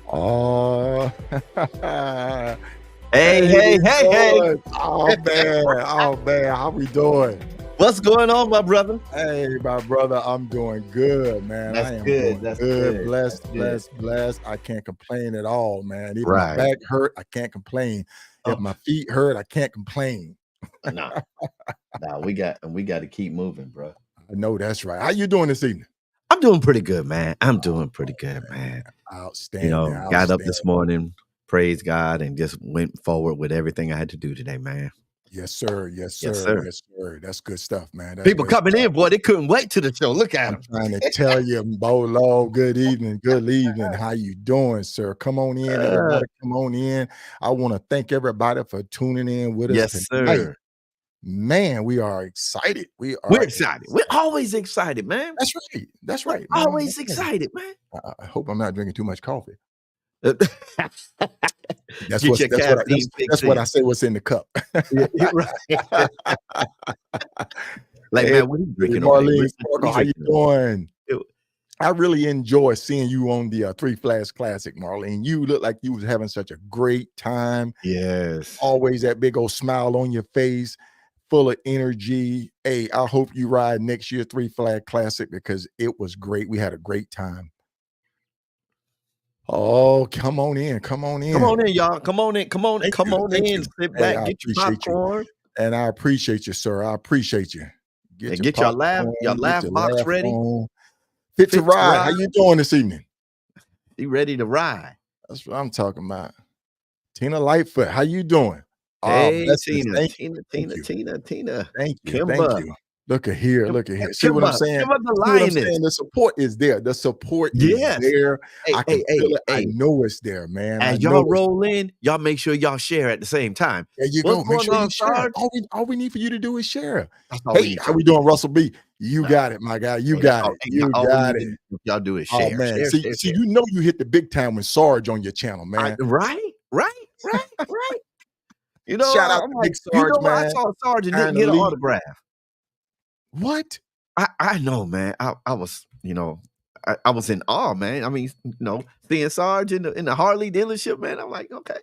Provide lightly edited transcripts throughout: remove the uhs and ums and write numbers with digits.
Oh, Hey. Oh man, how we doing? What's going on, my brother? Hey, my brother, I'm doing good, man. That's I am good. doing That's good. good. Blessed, That's good. blessed. I can't complain at all, man. Even Right. my back hurt, I can't complain. If Oh. my feet hurt, I can't complain. Nah, we got to keep moving, bro. I know that's right. How you doing this evening? I'm doing pretty good, man. I'm doing pretty good, man. Outstanding. Got up this morning, praise God, and just went forward with everything I had to do today, man. Yes, sir. Yes, sir. Yes, sir. Yes, sir. That's good stuff, man. That's People good coming stuff. in, boy, they couldn't wait to the show. Look at them. I'm trying to tell you, Bolo, good evening. How you doing, sir? Come on in, everybody. Come on in. I want to thank everybody for tuning in with us Yes, tonight. sir. Man, we are excited. We're excited. We're always excited, man. That's right. That's We're right. Man. always excited, man. I hope I'm not drinking too much coffee. That's what I say. What's in the cup? Yeah, right. Like, man, what are you drinking? Marlene, how you doing? I really enjoy seeing you on the Three Flags Classic, Marlene. You look like you was having such a great time. Yes. Always that big old smile on your face, full of energy. Hey, I hope you ride next year Three Flag Classic because it was great. We had a great time. Oh, come on in, y'all. Come on in. Sit back, get your popcorn. And I appreciate you, sir. I appreciate you. Get your laugh box ready. Fit to ride. How you doing this evening? You ready to ride? That's what I'm talking about. Tina Lightfoot, how you doing? Hey, Tina. Thank you. Thank you. Thank you. Look at here. See what I'm saying? The support is there. The support is there. I can feel it. I know it's there, man. As y'all roll in, y'all make sure y'all share at the same time. There you go. Make sure you share. All we need for you to do is share. Hey, how we doing, Russell B? You got it, my guy. You got it. You got it. Y'all do is share. Oh, man. See, you know you hit the big time when Sarge on your channel, man. Right. Shout out to Big Sarge, man. I saw Sarge and didn't get an autograph. What? I know, man. I was, I was in awe, man. I mean, seeing Sarge in the Harley dealership, man. I'm like, okay.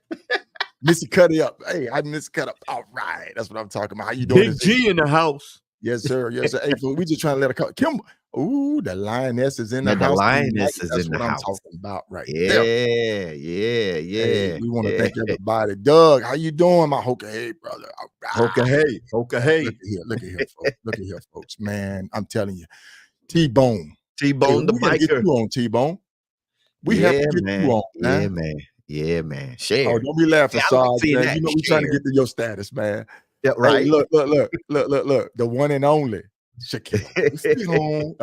Missy cut it up. Hey, I miss cut up. All right. That's what I'm talking about. How you doing? Big G in the house. Yes, sir. Hey, we just trying to let her come. Kim. Ooh, the lioness is in the house. The lioness is in the house. That's what I'm talking about right there. Yeah. Hey, we want to thank everybody. Doug, how you doing, my Hoka Hey, brother? Hoka Hey. Look at here, folks. Look at here, folks. Man, I'm telling you. T-Bone. T-Bone the biker. Get you on, T-Bone. We have to get you on, man. Yeah, man. Share. Oh, don't be laughing, Sarge, man. You know we're trying to get to your status, man. Yeah, right. Hey, look. The one and only. Shakira.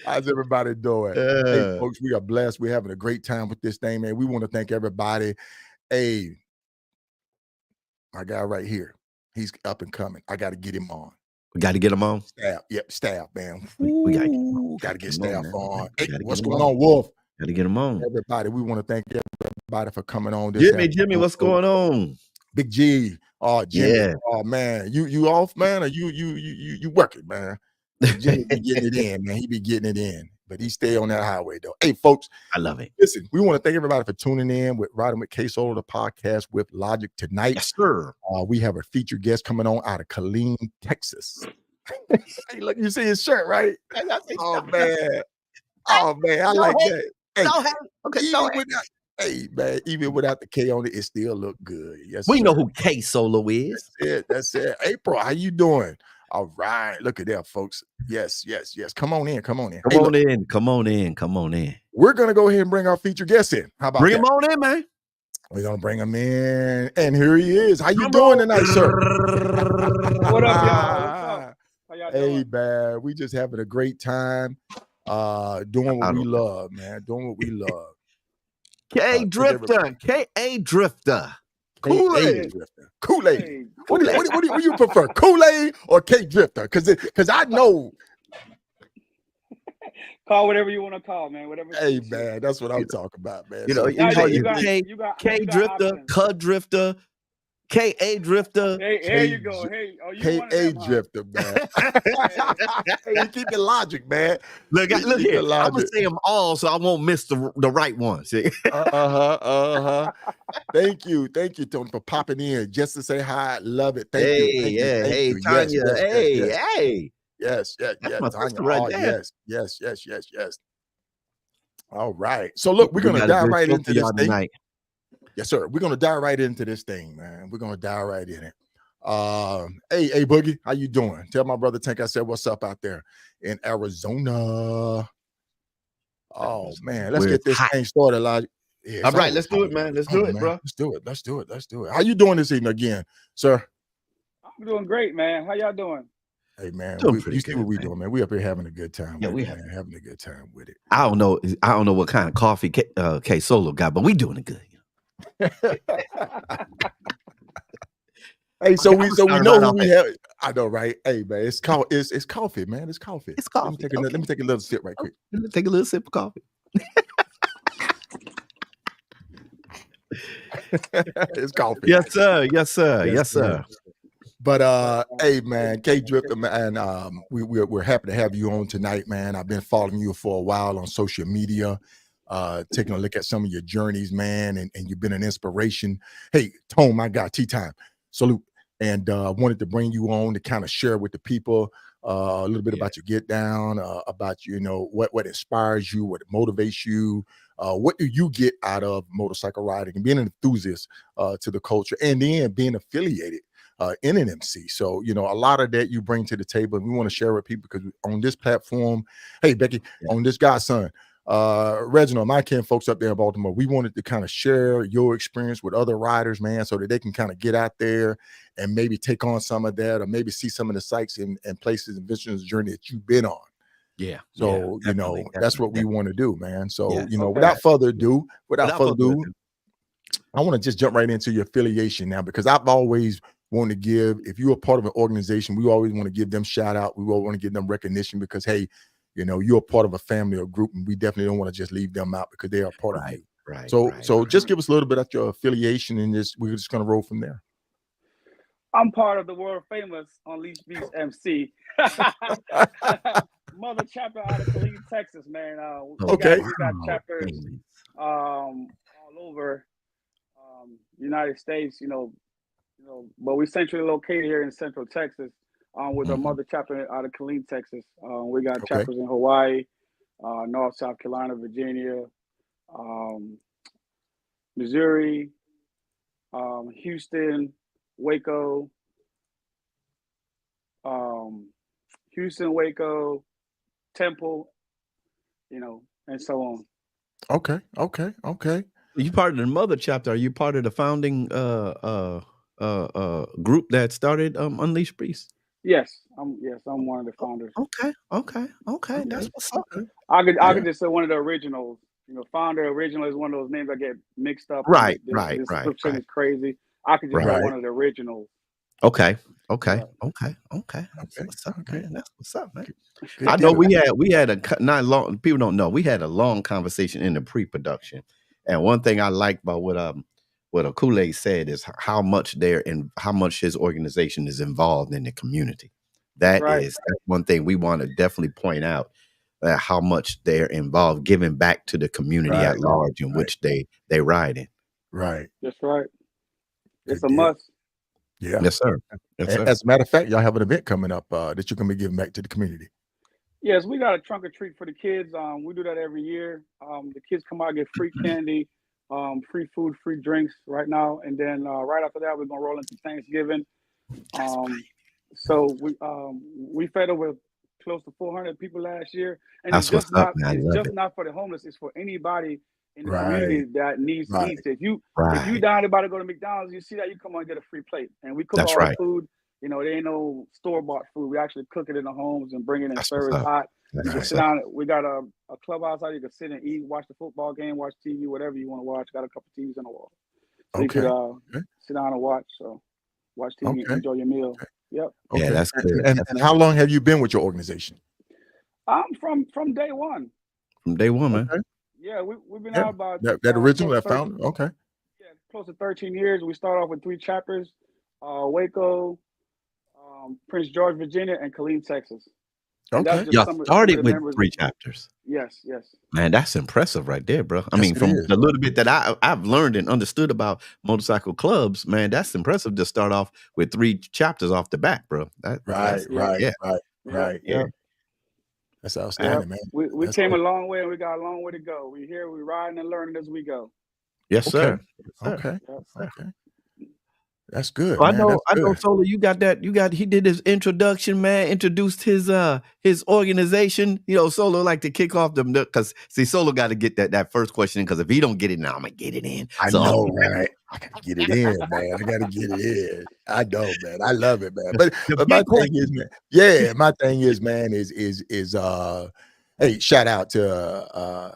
How's everybody doing? Hey, folks, we are blessed. We're having a great time with this thing, man. We want to thank everybody. Hey, my guy right here, he's up and coming. I got to get him on. We got to get him on. Staff, man. We got to get staff on. Hey, what's going on, Wolf? Got to get him on. Everybody, we want to thank everybody for coming on. This Jimmy, what's going on? Big G. Oh, Jimmy. Yeah. Oh, man. You off, man? Or you working, man? Jimmy be getting it in, man. He be getting it in. But he stay on that highway, though. Hey, folks. I love it. Listen, we want to thank everybody for tuning in with Riding with Ksolo The Podcast with Logic tonight. Yes, sir. We have a featured guest coming on out of Killeen, Texas. Hey, look, you see his shirt, right? Oh, man. I like that. Hey, hey, man, even without the K on it, it still look good. Yes, we know who Ksolo is. That's it. April, how you doing? All right, look at that, folks. Yes. Come on in. Come on in. We're gonna go ahead and bring our featured guest in. How about bring him on in, man? We're gonna bring him in, and here he is. How you doing tonight, sir? What up, y'all? What's up? How y'all doing? Hey, man, we just having a great time. Doing what we love, man. Doing what we love. KA Drifta. Kool-Aid. What do you prefer, Kool-Aid or K Drifta? Because I know. Call whatever you want to call, man. Whatever. Hey, man, that's what I'm talking about, man. You call you K Drifta, K Drifta, KA Drifta. Hey, there you go. Hey, you KA Drifta, man. Hey, you keep your logic, man. Look here. I'm gonna say them all, so I won't miss the right ones. Thank you, Tony, for popping in just to say hi. Love it. Thank you. Hey, Tanya. Yes. That's my Tanya. right there. Yes. All right. So look, we're gonna dive right into this thing tonight. Yes, sir. We're gonna dive right into this thing, man. We're gonna dive right in it. Hey, Boogie, how you doing? Tell my brother Tank I said what's up out there in Arizona. Oh man, let's get this thing started, Elijah. Yeah, all right, let's do it, man. Let's do it, bro. Let's do it. How you doing this evening again, sir? I'm doing great, man. How y'all doing? Hey man, you see what we doing, man. We up here having a good time. Yeah, having a good time with it. I don't know what kind of coffee Ksolo got, but we doing it good. Hey, so we know who we have. I know, right? Hey, man, it's coffee, man. It's coffee. It's coffee. Let me take a little sip right quick. Take a little sip of coffee. It's coffee. Yes, sir. But hey, man, K Drifta, man, we're happy to have you on tonight, man. I've been following you for a while on social media, taking a look at some of your journeys, man, and you've been an inspiration. Hey, Tone, my guy, tea time, salute. And wanted to bring you on to kind of share with the people a little bit about your get down, about what inspires you, what motivates you, what do you get out of motorcycle riding and being an enthusiast to the culture, and then being affiliated in an MC. So a lot of that you bring to the table, and we want to share with people because on this platform, hey Becky, on this godson, Reginald, my kin folks up there in Baltimore, we wanted to kind of share your experience with other riders, man, so that they can kind of get out there and maybe take on some of that, or maybe see some of the sites and places and visions journey that you've been on. Yeah. So that's what we want to do, man. So without further ado, I want to just jump right into your affiliation now, because I've always wanted to give, if you're a part of an organization, we always want to give them shout out. We all want to give them recognition because, hey, you're a part of a family or group, and we definitely don't want to just leave them out because they are part of you. Right. So just give us a little bit of your affiliation, and we're just going to roll from there. I'm part of the world famous Unleashed Beast MC. Mother chapter out of Killeen, Texas, man. We got chapters all over United States, but we're centrally located here in Central Texas with our mother chapter out of Killeen, Texas. We got chapters in Hawaii, North, South Carolina, Virginia, Missouri, Houston, Waco, Temple, and so on. Okay. You part of the mother chapter? Are you part of the founding group that started Unleashed Beast? Yes, I'm one of the founders. Okay. That's what's up. I could just say one of the originals. Founder original is one of those names that get mixed up. Right. This description is crazy. I could just say one of the originals. Okay. That's what's up, man. That's what's up, man. I know we had a not long. People don't know we had a long conversation in the pre-production, and one thing I like about what a Kool-Aid said is how much his organization is involved in the community. That's one thing we want to definitely point out, how much they're involved, giving back to the community at large in which they ride in. Right. That's right. It's a must. Yeah. Yes, sir. As a matter of fact, y'all have an event coming up that you're going to be giving back to the community. Yes, we got a trunk or treat for the kids. We do that every year. The kids come out and get free candy, free food, free drinks right now. And then right after that, we're going to roll into Thanksgiving. So we fed over close to 400 people last year. And it's just not for the homeless. It's for anybody in the community that needs to eat. If you down about to go to McDonald's, you see that, you come on and get a free plate. And we cook all the food. There ain't no store-bought food. We actually cook it in the homes and bring it and serve it hot. You can sit down. We got a clubhouse out. You can sit and eat, watch the football game, watch TV, whatever you want to watch. Got a couple TVs on the wall. So you could sit down and watch. So watch TV and enjoy your meal. Yep. Yeah, that's good. And how long have you been with your organization? From day one. From day one, man. Yeah, we've been out about that original that founder. Okay. Yeah, close to 13 years. We start off with 3 chapters: Waco, Prince George, Virginia, and Killeen, Texas. Okay. Y'all started with 3 chapters. Yes. Man, that's impressive right there, bro. I mean, from the little bit that I've learned and understood about motorcycle clubs, man, that's impressive to start off with 3 chapters off the bat, bro. Right. Yeah. That's outstanding, man. We came a long way, and we got a long way to go. We're here, we're riding and learning as we go. Yes, sir. Okay. That's good. So I know, Ksolo, you got that. He did his introduction, man. Introduced his organization. You know, Ksolo like to kick off them because Ksolo got to get that first question in, because if he don't get it now, I'm gonna get it in. I know, right? I gotta get it in, man. I gotta get it in. I know, man. I love it, man. But my thing is, man. Yeah, my thing is, man, is hey, shout out to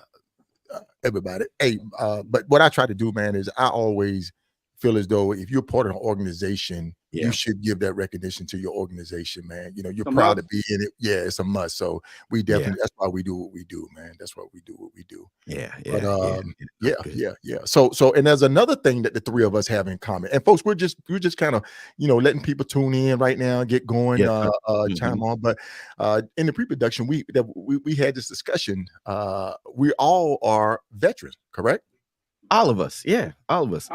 everybody. Hey, but what I try to do, man, is I always feel as though if you're part of an organization, you should give that recognition to your organization, man. You know, you're proud to be in it. Yeah, it's a must. So we definitely, that's why we do what we do, man. That's why we do what we do. Yeah. So, and there's another thing that the 3 of us have in common. And folks, we're just kind of, you know, letting people tune in right now, get going, chime on. But in the pre-production, we had this discussion. We all are veterans, correct? All of us, all of us.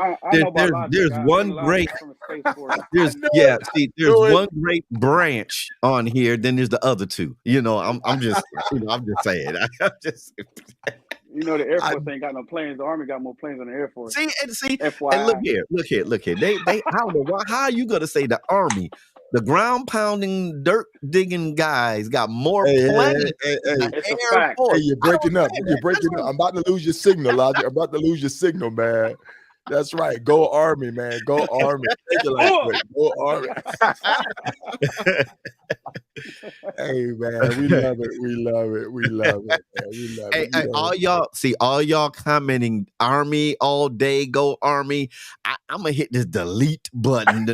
There's one great branch on here. Then there's the other 2. You know, I'm just saying. You know, the Air Force ain't got no planes. The Army got more planes than the Air Force. See, FYI. And look here. They I don't know how are you gonna say the Army? The ground pounding, dirt digging guys got more planes. Hey, you're breaking up. I'm about to lose your signal, Logic. I'm about to lose your signal, man. That's right. Go Army, man. Go Army. Go Army. Hey, man, we love it. Hey, all y'all commenting Army all day. Go Army. I'm gonna hit this delete button.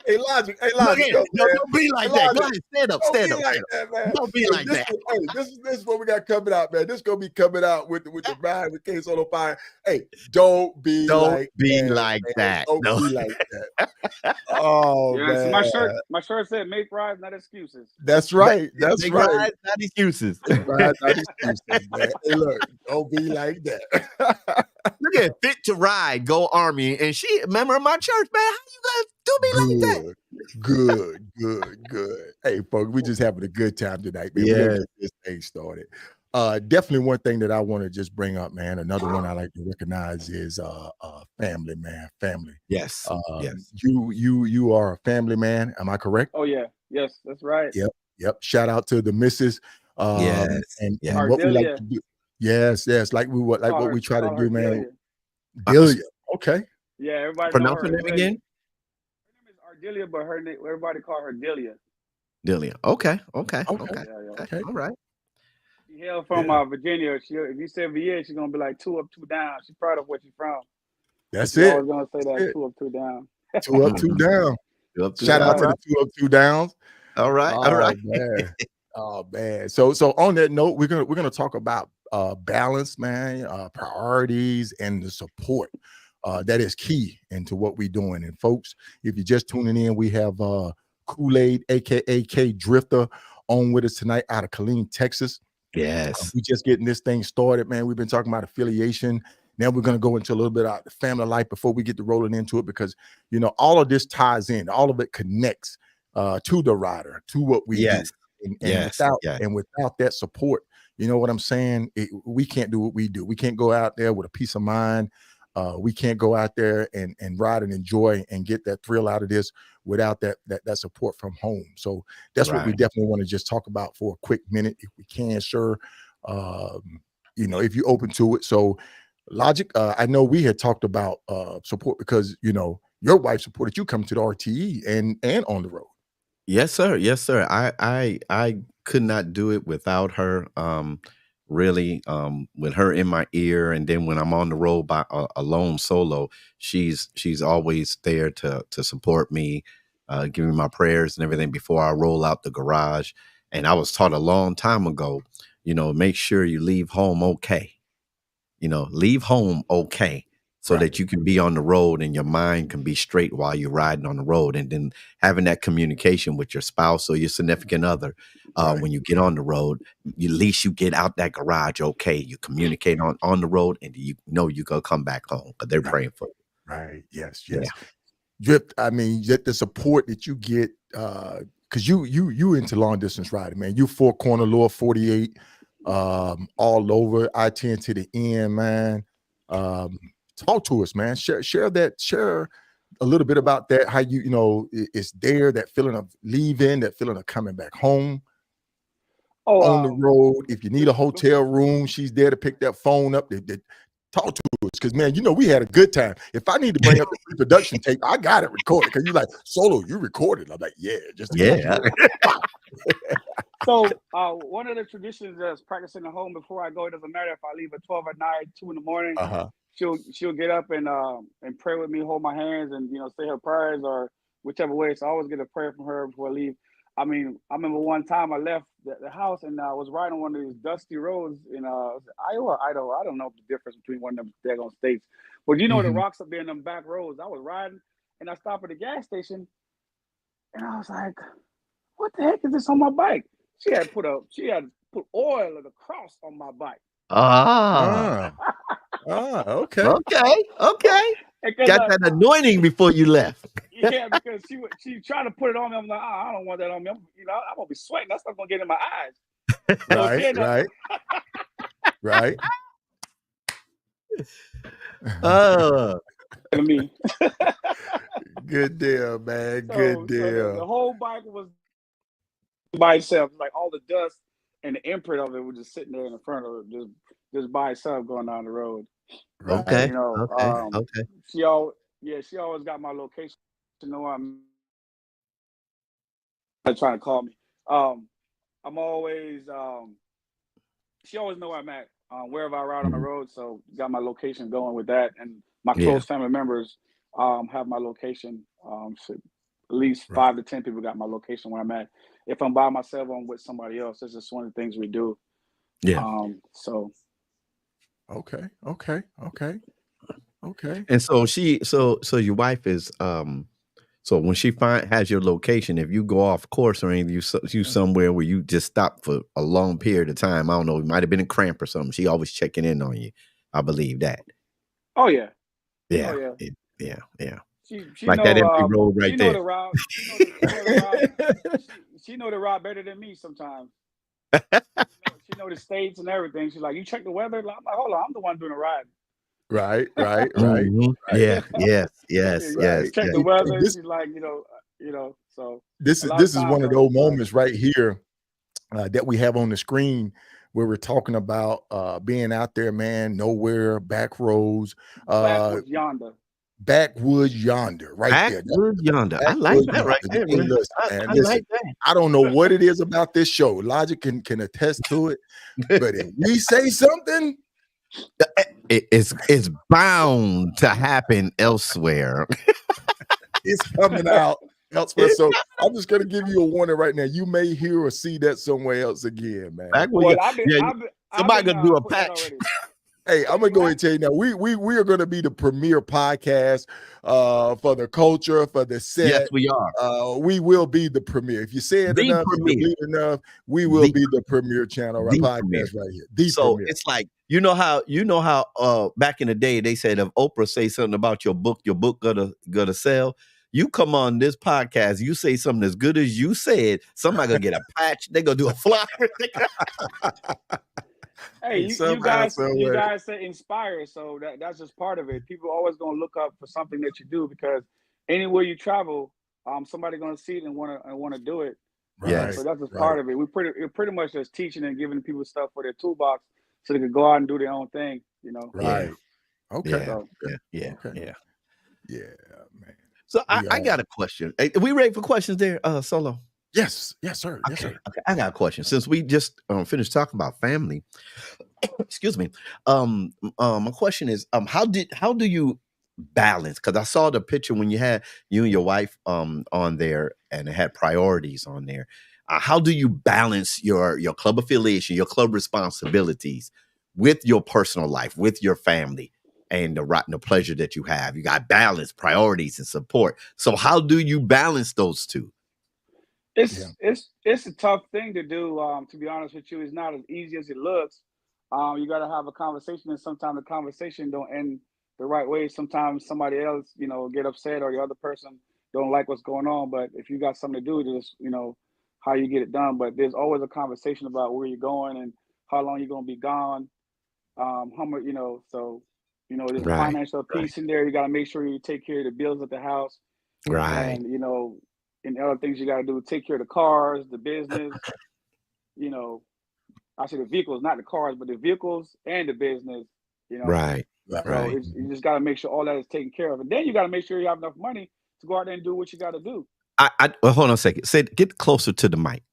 Hey, Logic. Don't be like that. Go ahead, stand up. Don't be like that. Hey, this is what we got coming out, man. This is gonna be coming out with the ride with Ksolo Fire. Hey, don't be like that. Don't be like that. Oh, man. So my shirt said "Make rides, not excuses." That's right. Make rides, not excuses. Rides, not excuses, man. Hey, look, don't be like that. Look at Fit to Ride, Go Army, and she a member of my church, man. How you guys do me like that? Good. Hey, folks, we just having a good time tonight, man. We're gonna get this thing started. Definitely one thing that I want to just bring up, man. Another one I like to recognize is family, man. Family. Yes. You are a family man. Am I correct? Oh yeah. Yes, that's right. Yep. Shout out to the missus. And what we like to do. Yes. Like what we try to do, man. Delia. Okay. Yeah, everybody pronounce her name again. Her name is Ardelia, but her name everybody call her Delia. Delia. Okay. All right. She hails from Virginia. If you say VA, she's gonna be like 2 up, 2 down. She's proud of where she's from. That's it. I was gonna say that 2 up, 2 down. 2 up, 2 down. Shout out to the 2 up, 2 downs. All right. Man. Oh man. So on that note, we're gonna talk about balance, man, priorities, and the support. That is key into what we're doing. And folks, if you're just tuning in, we have Kool-Aid, aka KA Drifta, on with us tonight out of Killeen, Texas. Yes. We're just getting this thing started, man. We've been talking about affiliation. Now we're going to go into a little bit about the family life before we get to rolling into it, because, you know, all of this ties in, all of it connects to the rider, to what we do. And without that support, you know what I'm saying? We can't do what we do. We can't go out there with a peace of mind. We can't go out there and ride and enjoy and get that thrill out of this without that support from home. So that's what we definitely want to just talk about for a quick minute, if we can, sure. You know, if you're open to it. So Logic, I know we had talked about support because, you know, your wife supported you coming to the RTE and on the road. Yes, sir. I could not do it without her. Really, with her in my ear, and then when I'm on the road by alone solo, she's always there to support me, give me my prayers and everything before I roll out the garage. And I was taught a long time ago, you know, make sure you leave home okay. leave home okay, so that you can be on the road and your mind can be straight while you're riding on the road. And then having that communication with your spouse or your significant other, when you get on the road, at least you get out that garage okay. You communicate on the road, and you're going to come back home because they're praying for you. Right. Yes. Drift, I mean, the support that you get, because you into long distance riding, man. You 4 corner, lower 48, all over I-10 to the end, man. Talk to us, man. Share a little bit about that. How it's there, that feeling of leaving, that feeling of coming back home. On the road. If you need a hotel room, she's there to pick that phone up. Talk to us, because man, we had a good time. If I need to bring up the pre-production tape, I got it recorded. Because you're like, Solo, you recorded. I'm like, So one of the traditions is practicing at home before I go. It doesn't matter if I leave at 12 at night, 2 in the morning. She'll get up and pray with me, hold my hands, and say her prayers or whichever way. So I always get a prayer from her before I leave. I mean, I remember one time I left the house and I was riding one of these dusty roads in Iowa, Idaho. I don't know the difference between one of them daggone states. But the rocks up there in them back roads. I was riding and I stopped at the gas station and I was like, what the heck is this on my bike? She had put oil of the cross on my bike. Okay. Got that anointing before you left. Yeah, because she tried to put it on me. I'm like, I don't want that on me. I'm gonna be sweating. That's not gonna get in my eyes. Right. Me. Good deal, man. Good deal. The whole bike was by itself, like all the dust and the imprint of it was just sitting there in the front of it, just by itself going down the road. Okay. Okay. She always got my location. I'm trying to call me. I'm always she always know where I'm at, wherever I ride on the road. So got my location going with that, and my close family members have my location. So at least 5 to 10 people got my location where I'm at. If I'm by myself, I'm with somebody else. It's just one of the things we do. Yeah. So. Okay. And so your wife is so when she has your location, if you go off course or anything, you somewhere where you just stop for a long period of time, I don't know, it might have been a cramp or something. She always checking in on you. I believe that. Oh yeah. Yeah. Oh, yeah. Yeah. She like that empty road right there. She know the route better than me sometimes. She know the states and everything. She's like, you check the weather? I'm like, hold on, I'm the one doing the riding. Right. Mm-hmm. Right. Yes. Check the weather. She's like, so this is one of those moments right here that we have on the screen where we're talking about being out there, man, nowhere, back roads, backwoods yonder, right there. Backwoods yonder. I like that right there, man. I like that. I don't know what it is about this show. Logic can attest to it, but if we say something, it's bound to happen elsewhere. It's coming out elsewhere. So I'm just gonna give you a warning right now. You may hear or see that somewhere else again, man. Somebody gonna do a patch. Hey, I'm gonna go ahead and tell you now. We are gonna be the premier podcast for the culture, for the set. Yes, we are. We will be the premier. If you say it enough, we will be the premier channel, right? Podcast right here. Premier. It's like you know how back in the day they said if Oprah say something about your book gonna sell. You come on this podcast, you say something as good as you said, somebody gonna get a patch. They gonna do a flyer. Hey, you guys say inspire, so that's just part of it. People are always gonna look up for something that you do because anywhere you travel, somebody's gonna see it and wanna do it. Yeah, so that's just part of it. We're pretty much just teaching and giving people stuff for their toolbox so they can go out and do their own thing. Right. Okay. Yeah, man. So I got a question. Are we ready for questions there, Solo? Yes, sir. Okay. I got a question. Since we just finished talking about family, excuse me. My question is, how do you balance? Because I saw the picture when you had you and your wife on there, and it had priorities on there. How do you balance your club affiliation, your club responsibilities with your personal life, with your family, and the pleasure that you have. You got balance, priorities, and support. So how do you balance those two? It's a tough thing to do. To be honest with you, it's not as easy as it looks. You got to have a conversation, and sometimes the conversation don't end the right way. Sometimes somebody else, get upset, or the other person don't like what's going on. But if you got something to do, just how you get it done. But there's always a conversation about where you're going and how long you're gonna be gone. How much, so there's a financial piece in there. You got to make sure you take care of the bills at the house, right? And and other things you got to do, take care of the cars, the business. I say the vehicles, not the cars, but the vehicles and the business. Right. So you just got to make sure all that is taken care of, and then you got to make sure you have enough money to go out there and do what you got to do. Well, hold on a second. Get closer to the mic.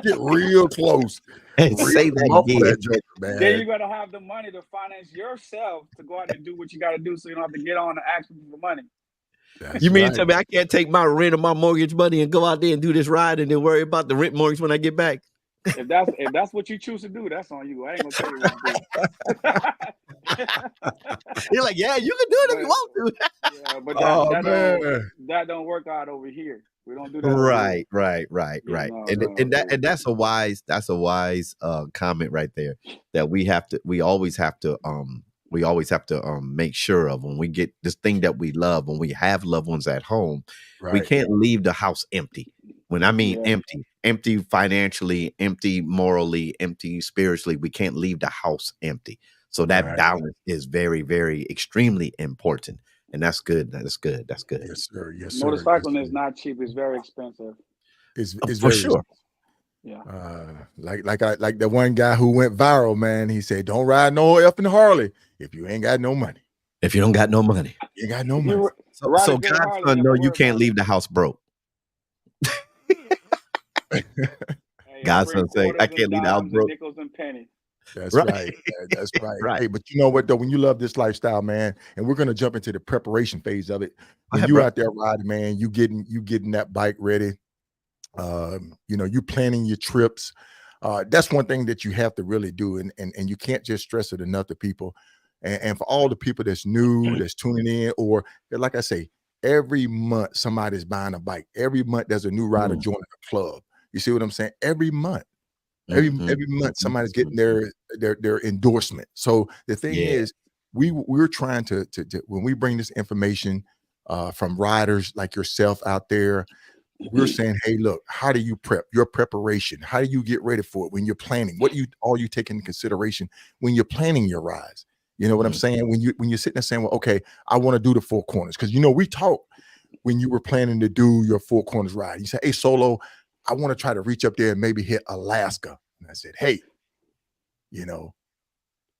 Get real close. And say that again. Joker, man. Then you got to have the money to finance yourself to go out and do what you got to do, so you don't have to get on and ask people for money. You mean to tell me I can't take my rent or my mortgage money and go out there and do this ride and then worry about the rent mortgage when I get back? If that's what you choose to do, that's on you. I ain't gonna tell you what to do. You're like, yeah, you can do it if you want to. Yeah, but that don't work out over here. We don't do that. Right. And that's a wise comment right there, that we always have to make sure of when we get this thing that we love, when we have loved ones at home, we can't leave the house empty. When I mean empty financially, empty morally, empty spiritually, we can't leave the house empty. So that balance is very, very extremely important. And that's good. That's good. Yes, sir. Motorcycling is not cheap. It's very expensive. It's for very sure. Yeah. Like the one guy who went viral, man. He said, "Don't ride no effing Harley if you ain't got no money." If you don't got no money, you ain't got no money. So Godson, no, you can't leave the house broke. Godson say, "I can't leave the house broke." Nickels and pennies. That's right. That's right. Hey, but you know what though? When you love this lifestyle, man, and we're gonna jump into the preparation phase of it. When you out there riding, man, you getting that bike ready. You planning your trips. That's one thing that you have to really do, and you can't just stress it enough to people. And for all the people that's new, that's tuning in, or like I say, every month somebody's buying a bike. Every month there's a new rider joining a club. You see what I'm saying? Every month. Every month somebody's getting their endorsement. So the thing is, we're trying to when we bring this information from riders like yourself out there, we're saying, hey, look, how do you prep? Your preparation. How do you get ready for it when you're planning? What do you take into consideration when you're planning your rides? You know what I'm saying? When you're sitting there saying, well, okay, I want to do the 4 corners, because we talked when you were planning to do your 4 corners ride. You said, hey, Solo, I want to try to reach up there and maybe hit Alaska. And I said, hey,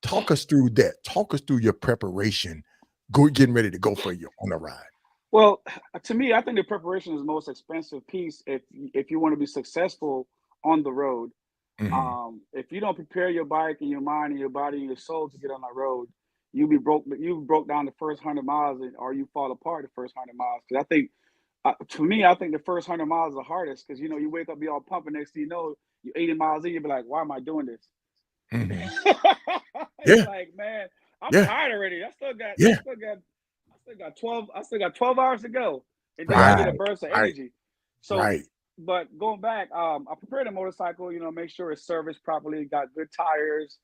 talk us through that. Talk us through your preparation, getting ready to go on a ride. Well, to me, I think the preparation is the most expensive piece if you want to be successful on the road. If you don't prepare your bike and your mind and your body and your soul to get on the road, you broke down the first 100 miles, or you fall apart the first 100 miles. Because I think, to me, I think the first 100 miles is the hardest, because you wake up, be all pumping, next thing you know, you're 80 miles in, you be like, why am I doing this? It's like, man, I'm tired already. I still got 12 hours to go, and then I get a burst of energy. So, but going back, I prepared a motorcycle, make sure it's serviced properly, got good tires,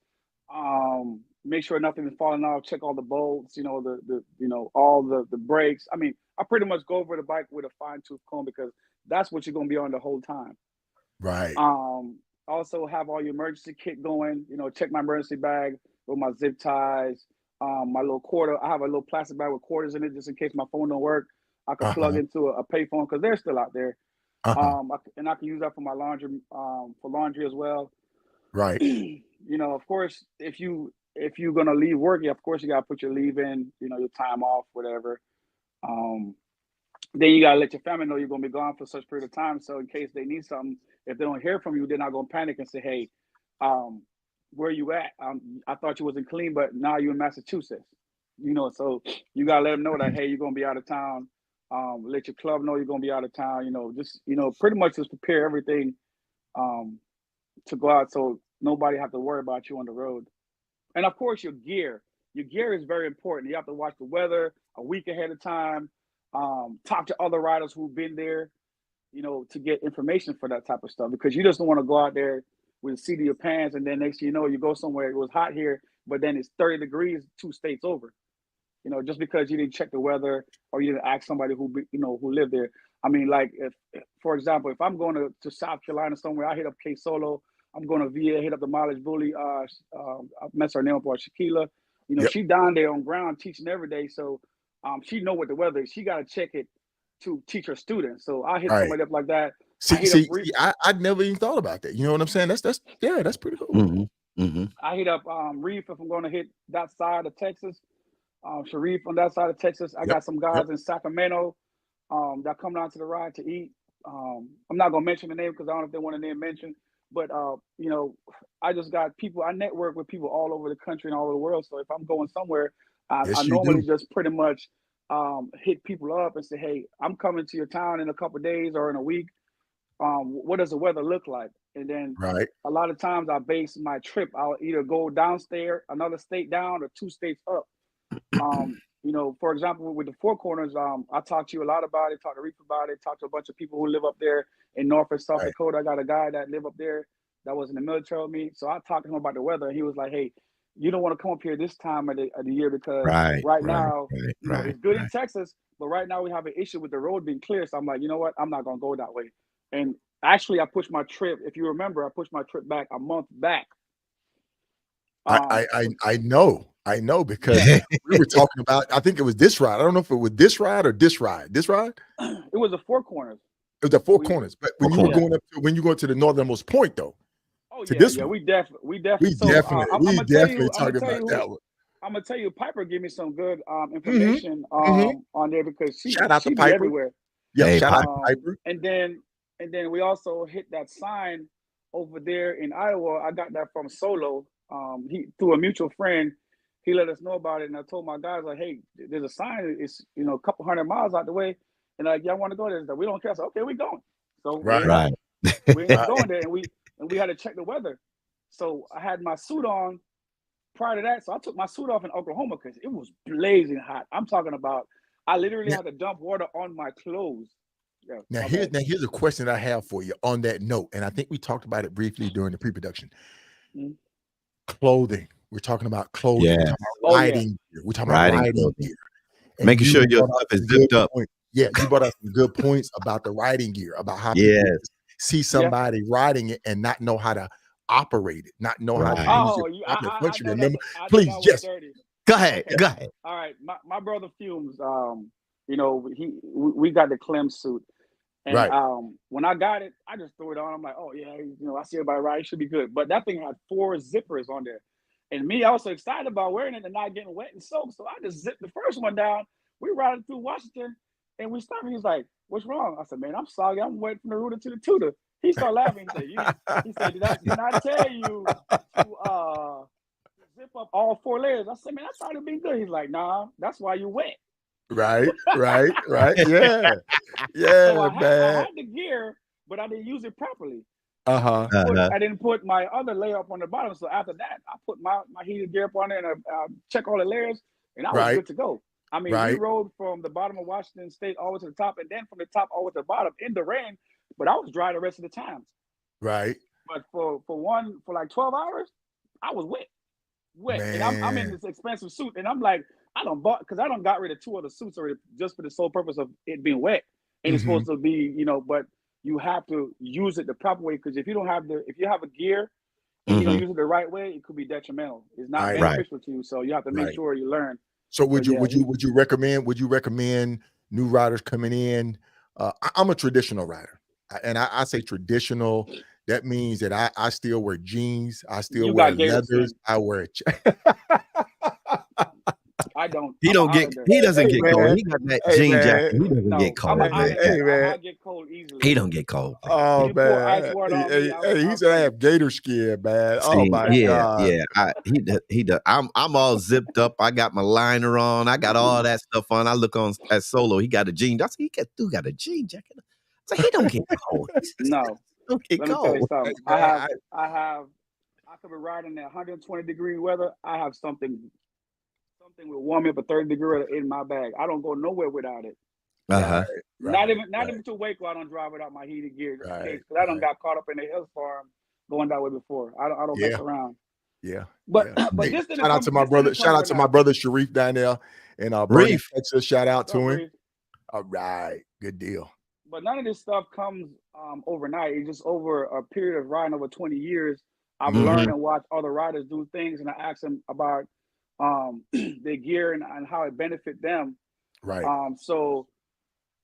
make sure nothing is falling off, check all the bolts, all the brakes. I mean, I pretty much go over the bike with a fine-tooth comb, because that's what you're going to be on the whole time. Right. Also have all your emergency kit going, check my emergency bag with my zip ties, my little quarter. I have a little plastic bag with quarters in it, just in case my phone don't work. I can plug into a payphone, because they're still out there. And I can use that for my laundry, for laundry as well. Right. Of course, if you're gonna leave work, of course you gotta put your leave in, your time off, whatever. Then you gotta let your family know you're gonna be gone for such period of time. So in case they need something, if they don't hear from you, they're not gonna panic and say, hey, where you at? I thought you wasn't clean, but now you're in Massachusetts. So you gotta let them know that, hey, you're gonna be out of town. Let your club know you're gonna be out of town. Just pretty much just prepare everything to go out. So nobody have to worry about you on the road. And of course, your gear is very important. You have to watch the weather a week ahead of time. Talk to other riders who've been there, to get information for that type of stuff, because you just don't want to go out there with a seat of your pants and then next thing you know, you go somewhere, it was hot here, but then it's 30 degrees 2 states over. Just because you didn't check the weather or you didn't ask somebody who lived there. I mean, like, if, for example, if I'm going to South Carolina somewhere, I hit up Ksolo. I'm going to VA, hit up the Mileage Bully. I messed her name up, Shaquila. She down there on ground teaching every day. So she know what the weather is. She got to check it to teach her students. So I hit somebody up like that. I'd never even thought about that. You know what I'm saying? That's pretty cool. Mm-hmm. Mm-hmm. I hit up Reef if I'm going to hit that side of Texas. Sharif on that side of Texas. I got some guys in Sacramento that come down to the ride to eat. I'm not gonna mention the name because I don't know if they want a name mentioned. But I just got people. I network with people all over the country and all over the world. So if I'm going somewhere, I normally just pretty much hit people up and say, "Hey, I'm coming to your town in a couple of days or in a week. What does the weather look like?" And then a lot of times I base my trip. I'll either go downstairs, another state down, or 2 states up. For example, with the Four Corners, I talked to you a lot about it, talked to Reef about it, talked to a bunch of people who live up there in North and South Dakota. I got a guy that live up there that was in the military with me. So I talked to him about the weather. And he was like, "Hey, you don't want to come up here this time of the year because right now it's good in Texas, but right now we have an issue with the road being clear." So I'm like, you know what? I'm not going to go that way. And actually, I pushed my trip. If you remember, I pushed my trip back a month back. I know because we were talking about, I think it was this ride. I don't know if it was this ride or this ride. This ride? It was the Four Corners. It was the Four Corners. But when you go to the northernmost point though. Oh yeah, we definitely talking about that one. I'm gonna tell you, Piper gave me some good information on there because she shout out to Piper everywhere. Yeah, shout out to Piper. And then we also hit that sign over there in Iowa. I got that from Solo. He through a mutual friend, he let us know about it, and I told my guys like, "Hey, there's a sign. It's a couple 100 miles out the way, and like y'all want to go there? We don't care." So okay, we going. So we ain't going there, and we had to check the weather. So I had my suit on prior to that. So I took my suit off in Oklahoma because it was blazing hot. I'm talking about I literally had to dump water on my clothes. Yeah, now here's a question I have for you on that note, and I think we talked about it briefly during the pre-production. Clothing. We're talking about clothing. Yeah. We're talking about riding gear. We're talking about riding gear. And making sure your stuff is zipped up. Yeah, you brought up some good points about the riding gear, about how people see somebody riding it and not know how to operate it, not know how to use it. Function. Remember, please, just go ahead. Go ahead. All right, my brother Fumes. We got the Clem suit. And when I got it, I just threw it on. I'm like, oh yeah, I see everybody ride. It should be good. But that thing had 4 zippers on there. And me, I was so excited about wearing it and not getting wet and soaked. So I just zipped the first one down. We riding through Washington and we stopped. He's like, "What's wrong?" I said, "Man, I'm sorry. I'm wet from the rooter to the tutor." He started laughing. He said, "Did I tell you to zip up all 4 layers?" I said, "Man, I thought it'd be good." He's like, "Nah, that's why you wet." Right. Yeah. So I had the gear, but I didn't use it properly. I didn't put my other layer up on the bottom. So after that, I put my heated gear up on there and I check all the layers, and I was good to go. I mean, we rode from the bottom of Washington State all the way to the top, and then from the top all the way to the bottom in the rain. But I was dry the rest of the time. Right. But for like 12 hours, I was wet. Man. And I'm in this expensive suit, and I'm like, I don't got rid of 2 other suits already just for the sole purpose of it being wet. And it's supposed to be, but you have to use it the proper way, because if you have a gear and you don't use it the right way, it could be detrimental. It's not beneficial to you. So you have to make sure you learn. So would you recommend new riders coming in? I'm a traditional rider, and I say traditional. That means that I still wear jeans. I still wear leathers. I wear I don't. He doesn't get cold. He got that jean jacket. He doesn't get cold. I get cold easily. He don't get cold. Oh man. He used to have gator skin, man. Oh my god. Yeah. He does. I'm all zipped up. I got my liner on. I got all that stuff on. I look on at Solo. He got a jean. I said, he got a jean jacket. I said, he don't get cold. No. Don't get cold. I I could be riding in 120-degree weather. I have something will warm me up a 30-degree weather in my bag. I don't go nowhere without it. Not even to Waco, I don't drive without my heated gear because I don't got caught up in the hailstorm going that way before. I don't mess around. Yeah. But hey, shout out to my brother. Shout out to my brother Sharif down there in Bernie, Texas. Shout out to him. All right, good deal. But none of this stuff comes overnight. It's just over a period of riding over 20 years. I've learned and watched other riders do things, and I ask them about their gear and how it benefits them. Right. So,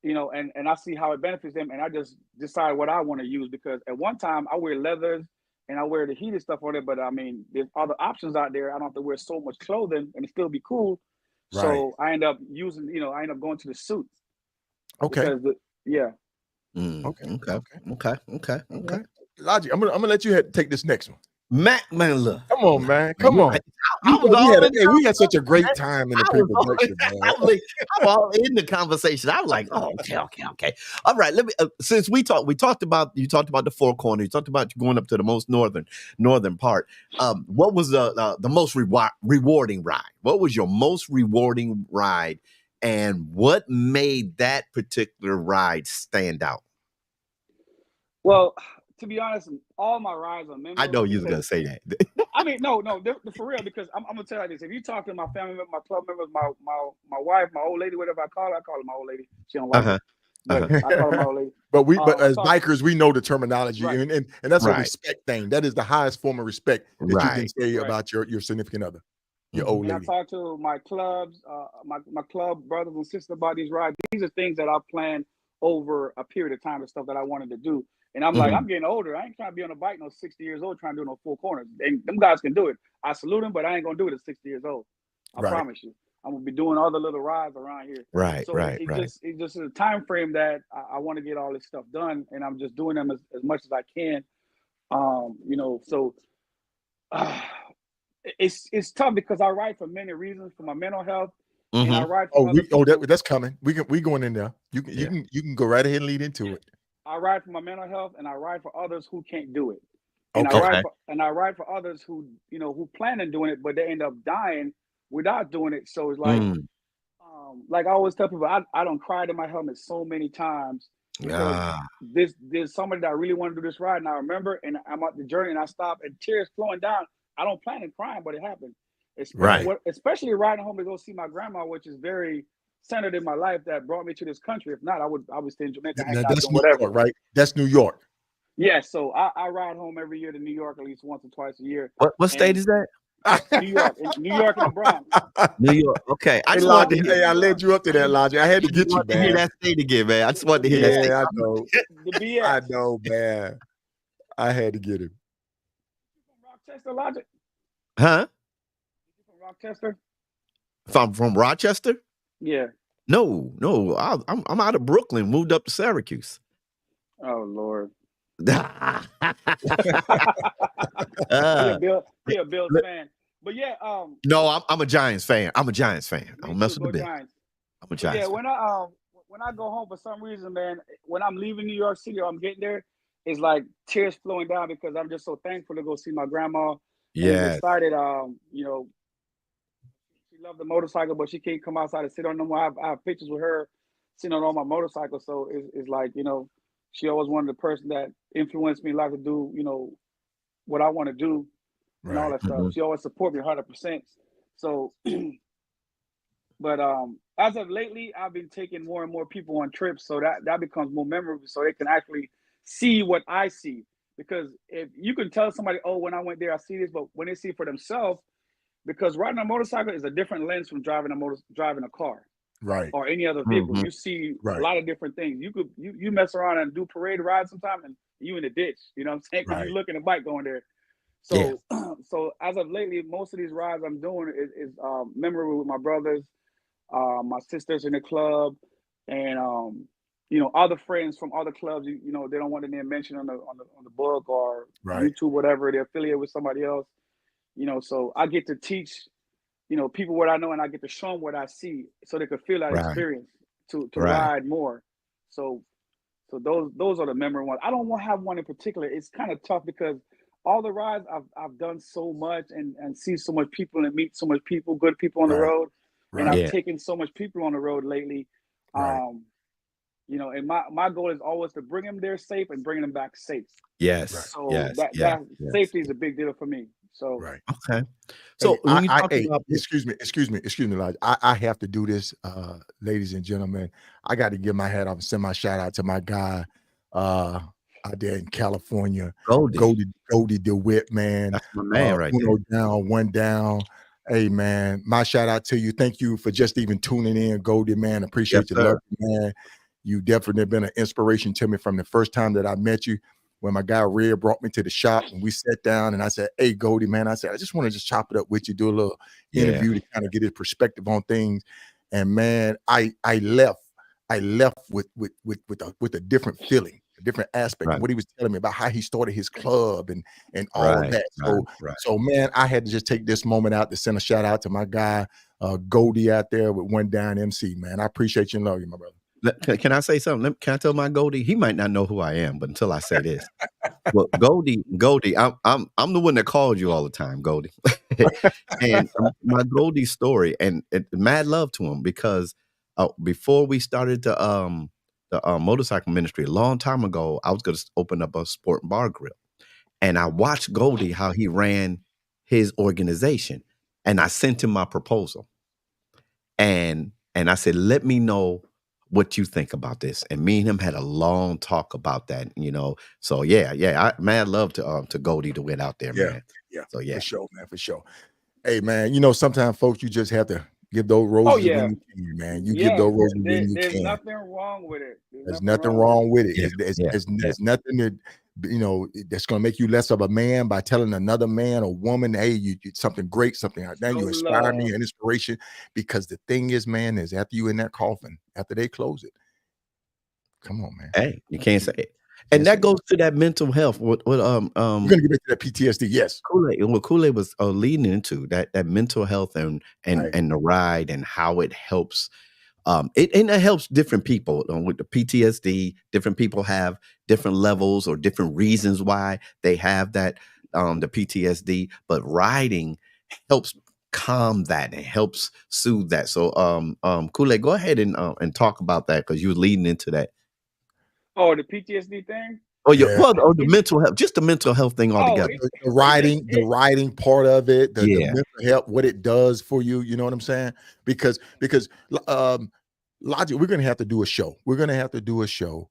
you know, and I see how it benefits them, and I just decide what I want to use because at one time I wear leathers and I wear the heated stuff on it, but I mean, there's other options out there. I don't have to wear so much clothing and it still be cool. Right. So I end up going to the suits. Okay. Okay. Logic. I'm gonna let you take this next one. Mac Miller. Come on, man. Come on. We had such a great time in the pre-production, man. I was all in the conversation. I was like, oh, okay. All right. Let me since you talked about the Four Corners, you talked about going up to the most northern part. What was the most rewarding ride? What was your most rewarding ride? And what made that particular ride stand out? Well, to be honest, all my rides are memorable. I know you was gonna say that. I mean, no, for real. Because I'm gonna tell you this: if you talk to my family members, my club members, my wife, my old lady, whatever I call her my old lady. She don't like it. But I call her my old lady. But as bikers, we know the terminology, and that's a respect thing. That is the highest form of respect that you can say about your significant other, your old lady. I talk to my clubs, my club brothers and sisters about these rides. These are things that I've planned over a period of time and stuff that I wanted to do. And I'm like, I'm getting older. I ain't trying to be on a bike no 60 years old trying to do no Four Corners. And them guys can do it. I salute them, but I ain't gonna do it at 60 years old. I promise you. I'm gonna be doing other little rides around here. It's just a time frame that I want to get all this stuff done, and I'm just doing them as much as I can. It's tough because I ride for many reasons, for my mental health. And I ride for that's coming. We going in there. You can go right ahead and lead into it. I ride for my mental health, and I ride for others who can't do it. And I ride for others who plan on doing it, but they end up dying without doing it. So it's like, like I always tell people, I don't cry in my helmet so many times. There's somebody that really want to do this ride, and I remember, and I'm at the journey, and I stop, and tears flowing down. I don't plan on crying, but it happened. Especially riding home to go see my grandma, which is very centered in my life, that brought me to this country. If not, I would stay in Jamaica. That's New York, right? That's New York. Yeah, so I ride home every year to New York at least once or twice a year. What state is that? New York and the Bronx. New York. Okay. I led you up to that, Logic. I had to get you, man. Hear that state again, man. I just wanted to hear that state. I know. The BS. I know, man. I had to get him. From Rochester, Logic? Huh? From Rochester? If I'm from Rochester? Yeah. No. I'm out of Brooklyn. Moved up to Syracuse. Oh Lord. He a Bills fan. But yeah, no, I'm a Giants fan. I don't mess with the Bills. I'm a Giants fan. When I go home for some reason, man, when I'm leaving New York City or I'm getting there, it's like tears flowing down because I'm just so thankful to go see my grandma. Yeah. Decided, she loved the motorcycle, but she can't come outside and sit on them. I have pictures with her sitting on my motorcycle. So it's like, she always wanted the person that influenced me like to do, what I want to do and all that stuff. She always support me 100%. So, but as of lately, I've been taking more and more people on trips, so that becomes more memorable, so they can actually see what I see. Because if you can tell somebody, oh, when I went there, I see this, but when they see it for themselves, because riding a motorcycle is a different lens from driving a car. Right. Or any other vehicle. You see a lot of different things. You mess around and do parade rides sometimes, and you in the ditch. You know what I'm saying? Because you're looking at a bike going there. So so as of lately, most of these rides I'm doing is memorable with my brothers, my sisters in the club, and other friends from other clubs. They don't want their name mentioned on the book or YouTube, whatever. They're affiliated with somebody else. So I get to teach people what I know, and I get to show them what I see, so they could feel that experience to ride more. So those are the memorable ones. I don't want to have one in particular. It's kind of tough because all the rides I've done so much and see so much people and meet so much people, good people on the road. And I've taken so much people on the road lately. You know, and my goal is always to bring them there safe and bring them back safe. Yes. So yes. that safety is a big deal for me. So okay. So hey, when you talk about excuse me, Elijah. I have to do this, ladies and gentlemen. I got to give my hat off and send my shout out to my guy out there in California, Goldie DeWitt, man. That's my man right there. Down, one down. Hey man, my shout out to you. Thank you for just even tuning in, Goldie, man. Appreciate you, love you, man. You definitely been an inspiration to me from the first time that I met you. When my guy Red brought me to the shop and we sat down and I said, hey, Goldie, man, I said, I just want to just chop it up with you, do a little interview to kind of get his perspective on things. And man, I left with a different feeling, a different aspect of what he was telling me about how he started his club and all of that. So man, I had to just take this moment out to send a shout out to my guy, Goldie out there with One Down MC, man. I appreciate you and love you, my brother. Can I say something? Can I tell my Goldie? He might not know who I am, but until I say this, well, Goldie, I'm the one that called you all the time, Goldie. And my Goldie story, and mad love to him because before we started the motorcycle ministry a long time ago, I was going to open up a sport bar grill, and I watched Goldie how he ran his organization, and I sent him my proposal, and I said, let me know what you think about this. And me and him had a long talk about that, you know. So I mad love to Goldie to win out there, man. So for sure, man, for sure. Hey man, you know, sometimes folks you just have to give those roses when you can, man. You give those roses when you can. There's nothing wrong with it. There's nothing wrong with it. There's nothing that, you know, that's going to make you less of a man by telling another man or woman, hey, you something great, something like that. You inspire me, an inspiration. Because the thing is, man, is after you in that coffin, after they close it, come on, man. Hey, you can't say it. And that goes to that mental health. We're gonna get back to that PTSD. Yes, Kool-Aid was leading into that mental health and the ride and how it helps. It helps different people with the PTSD. Different people have different levels or different reasons why they have that the PTSD. But riding helps calm that and helps soothe that. So Kool-Aid, go ahead and talk about that because you were leading into that. Oh, the PTSD thing? Oh, or the mental health, just the mental health thing altogether. The riding part of it, the mental health, what it does for you. You know what I'm saying? Because Logic, we're gonna have to do a show. We're gonna have to do a show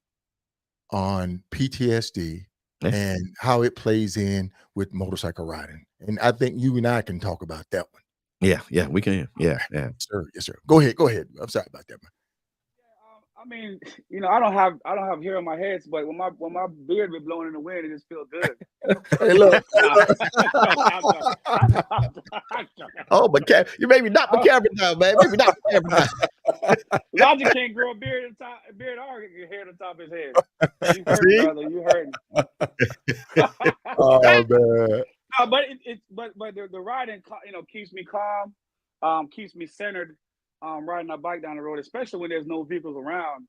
on PTSD and how it plays in with motorcycle riding. And I think you and I can talk about that one. Yeah, we can. Yeah. Yes, sir. Go ahead. I'm sorry about that, man. I mean, you know, I don't have hair on my head, but when my beard be blowing in the wind, it just feels good. Hey, look. Oh, but you maybe not the camera down, man. Maybe not the camera down. Logic can't grow a beard or hair on top of his head. You hurting, brother. You hurting. Oh man. No, but the riding, you know, keeps me calm, keeps me centered. Riding a bike down the road, especially when there's no vehicles around.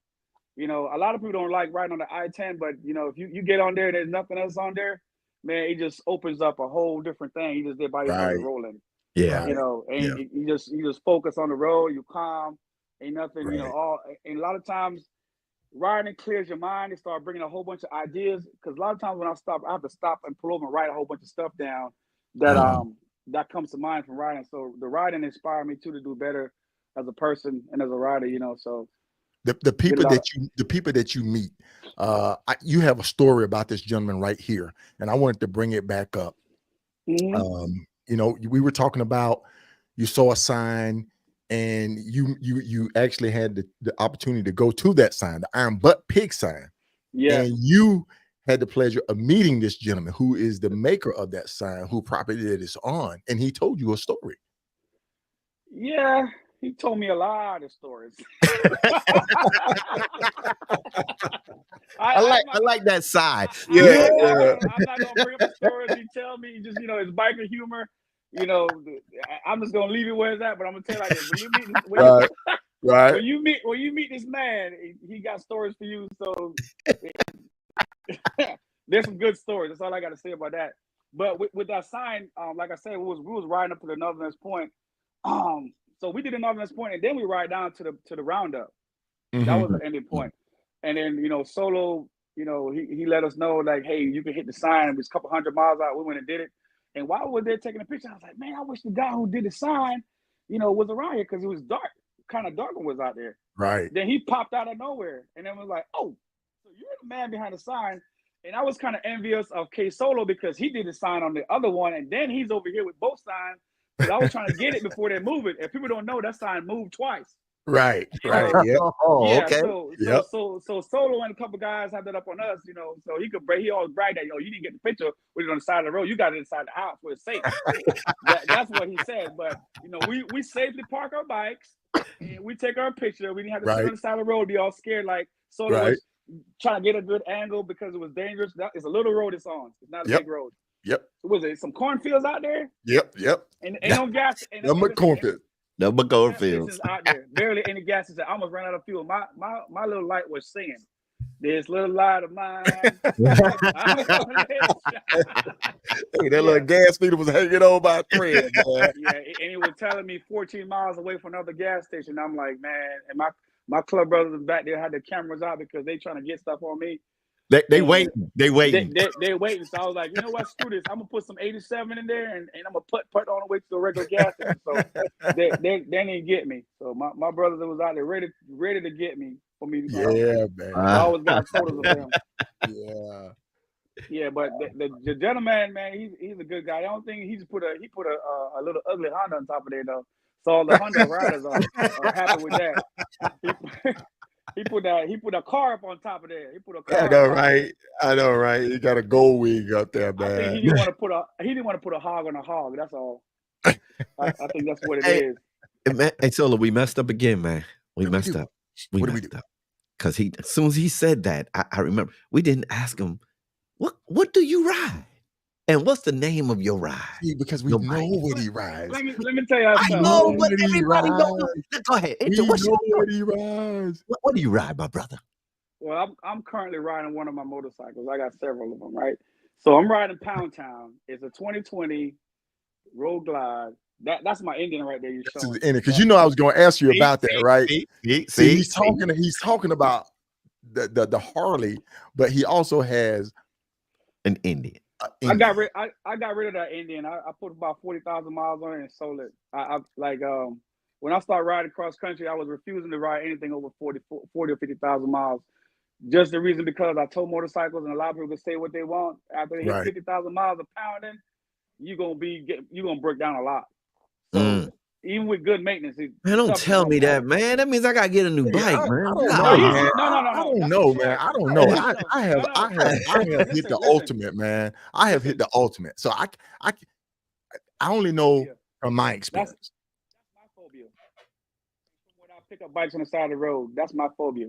You know, a lot of people don't like riding on the I-10, but you know, if you get on there and there's nothing else on there, man, it just opens up a whole different thing. You just get body rolling. Yeah. You know, and you just focus on the road, you calm, ain't nothing, you know, and a lot of times riding clears your mind and start bringing a whole bunch of ideas. Because a lot of times when I have to stop and pull over and write a whole bunch of stuff down that comes to mind from riding. So the riding inspired me too to do better as a person and as a rider, you know. So the people that you meet, you have a story about this gentleman right here, and I wanted to bring it back up. You know, we were talking about you saw a sign and you actually had the opportunity to go to that sign, the Iron Butt Pig sign. Yeah. And you had the pleasure of meeting this gentleman who is the maker of that sign, who property that is on, and he told you a story. Yeah. He told me a lot of stories. I like that side. I'm not gonna bring up the stories he tell me. Just, you know, it's biker humor. You know, I'm just gonna leave it where it's at. But I'm gonna tell you like this: when you meet this man, he got stories for you. So there's some good stories. That's all I got to say about that. But with that sign, like I said, we was riding up to the Northerners Point. So we did the Northerners Point, and then we ride down to the Roundup. That was the ending point. And then Solo, he let us know like, hey, you can hit the sign. It was a couple 100 miles out. We went and did it. And while we were there taking a picture, I was like, man, I wish the guy who did the sign, was around here because it was dark, kind of dark when was out there. Right. Then he popped out of nowhere, and then was like, oh, so you're the man behind the sign. And I was kind of envious of Ksolo because he did the sign on the other one, and then he's over here with both signs. Because I was trying to get it before they move it. If people don't know, that sign moved twice. Right. Yep. Yeah. Okay. So Solo and a couple guys had that up on us, so he could break. He always brag that, you didn't get the picture with it on the side of the road. You got it inside the house where it's safe. That's what he said. But we safely park our bikes and we take our picture. We didn't have to sit on the side of the road, be all scared like Solo was trying to get a good angle because it was dangerous. It's a little road it's on. It's not a big road. Yep. Was it some cornfields out there? Yep. And ain't no gas. No cornfield. No cornfields. Out there. Barely any gas station. I almost ran out of fuel. My little light was singing. This little light of mine. Hey, that little gas meter was hanging on by a thread. Yeah, and he was telling me 14 miles away from another gas station. I'm like, man, and my club brothers back there had the cameras out because they trying to get stuff on me. They wait. They waiting. They waiting. So I was like, you know what? Screw this. I'm gonna put some 87 in there, and I'm gonna put on the way to the regular gas station. So they didn't get me. So my brothers that was out there ready to get me for me to go. Yeah, man. I always got photos of them. Yeah. Yeah, but the gentleman, man, he's a good guy. I don't think he put a little ugly Honda on top of there though. So all the Honda riders are happy with that. He put a car up on top of there. He put a car. I know, right? He got a gold wing up there, man. I think he didn't want to put a hog on a hog. That's all. I think that's what it is. Hey, Solo, we messed up again, man. We messed up. What did we do? Because as soon as he said that, I remember we didn't ask him, what do you ride? And what's the name of your ride? See, because we know what he rides. Let me tell you something. I know what everybody knows. Go ahead. We know what he rides. What do you ride, my brother? Well, I'm currently riding one of my motorcycles. I got several of them, right? So I'm riding Pound Town. It's a 2020 Road Glide. That's my Indian right there. Because I was going to ask you about that, right? See, he's talking about the Harley, but he also has an Indian. I got rid of that Indian. I put about 40,000 miles on it and sold it. When I started riding cross country, I was refusing to ride anything over 40 or 50,000 miles. Just the reason because I told motorcycles and a lot of people can say what they want. After they hit 50,000 miles of pounding, you're gonna break down a lot. So even with good maintenance, man, don't tell me that, man. That means I gotta get a new bike, man. I don't know, man. I don't know. I have hit the ultimate, man. I have hit the ultimate. So I only know from my experience. That's my phobia. When I pick up bikes on the side of the road, that's my phobia.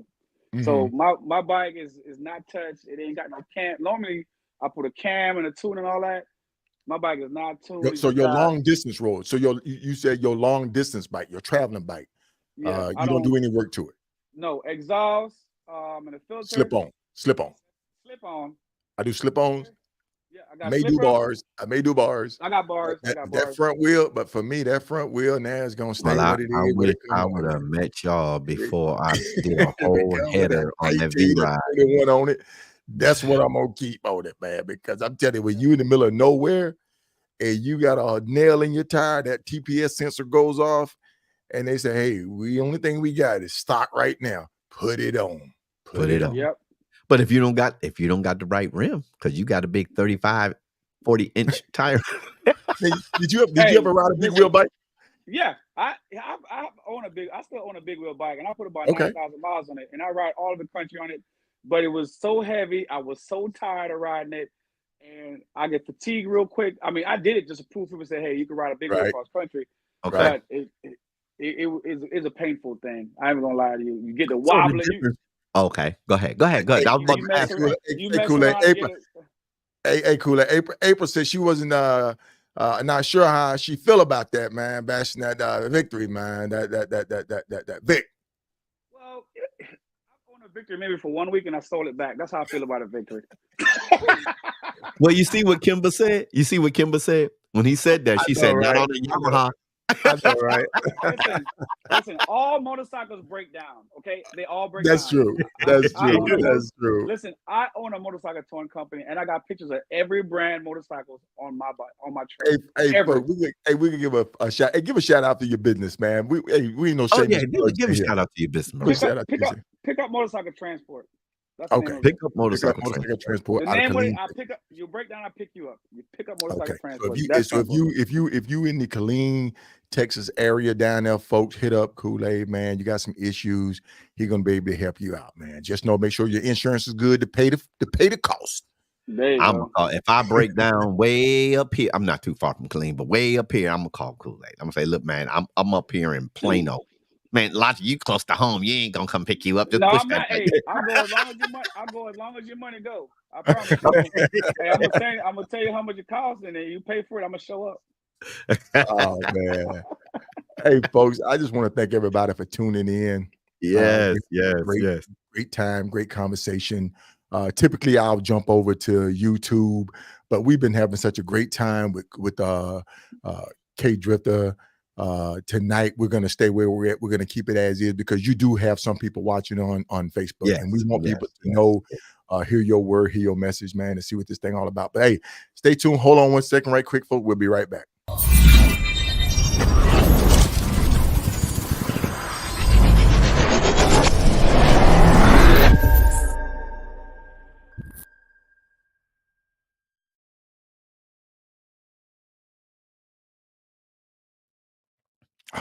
Mm-hmm. So my bike is not touched. It ain't got no cam. Normally I put a cam and a tune and all that. My bike is not tuned. So your long distance road. So you said your long distance bike, your traveling bike. Yeah, you don't do any work to it. No exhaust, and a filter. Slip on. I do slip-ons. Yeah, I may do bars. I got bars. That front wheel, but for me, that front wheel now is gonna stay what it is. I would have met y'all before I did a whole header on that V-Ride. One on it. That's what I'm gonna keep on it, man. Because I'm telling you, when you in the middle of nowhere and you got a nail in your tire, that TPS sensor goes off, and they say, "Hey, the only thing we got is stock right now. Put it on. Put it on." Yep. But if you don't got the right rim, because you got a big 35, 40-inch tire. Did you ever ride a big wheel bike? Yeah, I still own a big wheel bike, and I put about 9,000 miles on it, and I ride all of the country on it. But it was so heavy. I was so tired of riding it, and I get fatigued real quick. I mean, I did it just to prove people say, "Hey, you can ride a big wheel cross country." Okay. But it's a painful thing. I ain't gonna lie to you. You get the wobbling. Okay, go ahead. I was about to ask you. Hey, Kool-Aid. April said she wasn't not sure how she feel about that, man. Bashing that victory, man. That Vic. Well, I owned a victory maybe for 1 week and I sold it back. That's how I feel about a victory. Well, you see what Kimber said? You see what Kimber said? When he said that, she said, not on the Yamaha. I know, right? Listen, all motorcycles break down, okay? They all break That's down. True. That's true. That's true. Listen, I own a motorcycle towing company, and I got pictures of every brand motorcycles on my trailer. Hey, folks, we can give a shout. Hey, give a shout out to your business, man. We ain't no shame. Give a shout out to your business. Pick up motorcycle transport. That's okay. Pick up motorcycle transport. The name I pick up. You break down. I pick you up. You pick up motorcycle transport. If you in the Killeen, Texas area down there, folks, hit up Kool-Aid, man. You got some issues. He's gonna be able to help you out, man. Just make sure your insurance is good to pay the cost. If I break down way up here, I'm not too far from Killeen, but way up here, I'm gonna call Kool-Aid. I'm gonna say, look, man, I'm up here in Plano. Man, Logic, you close to home. You ain't gonna come pick you up. Just push I'm not. Hey, I'll go as long as your money go. I promise you. Hey, I'm gonna tell you how much it costs, and then you pay for it. I'm gonna show up. Oh man. Hey folks, I just want to thank everybody for tuning in. Yes. Great time, great conversation. Typically I'll jump over to YouTube, but we've been having such a great time with KA Drifta. Tonight we're going to stay where we're at. We're going to keep it as is because you do have some people watching on Facebook, and we want people to know, hear your word, hear your message, man, and see what this thing all about. But hey, stay tuned. Hold on one second, right quick, folks. We'll be right back.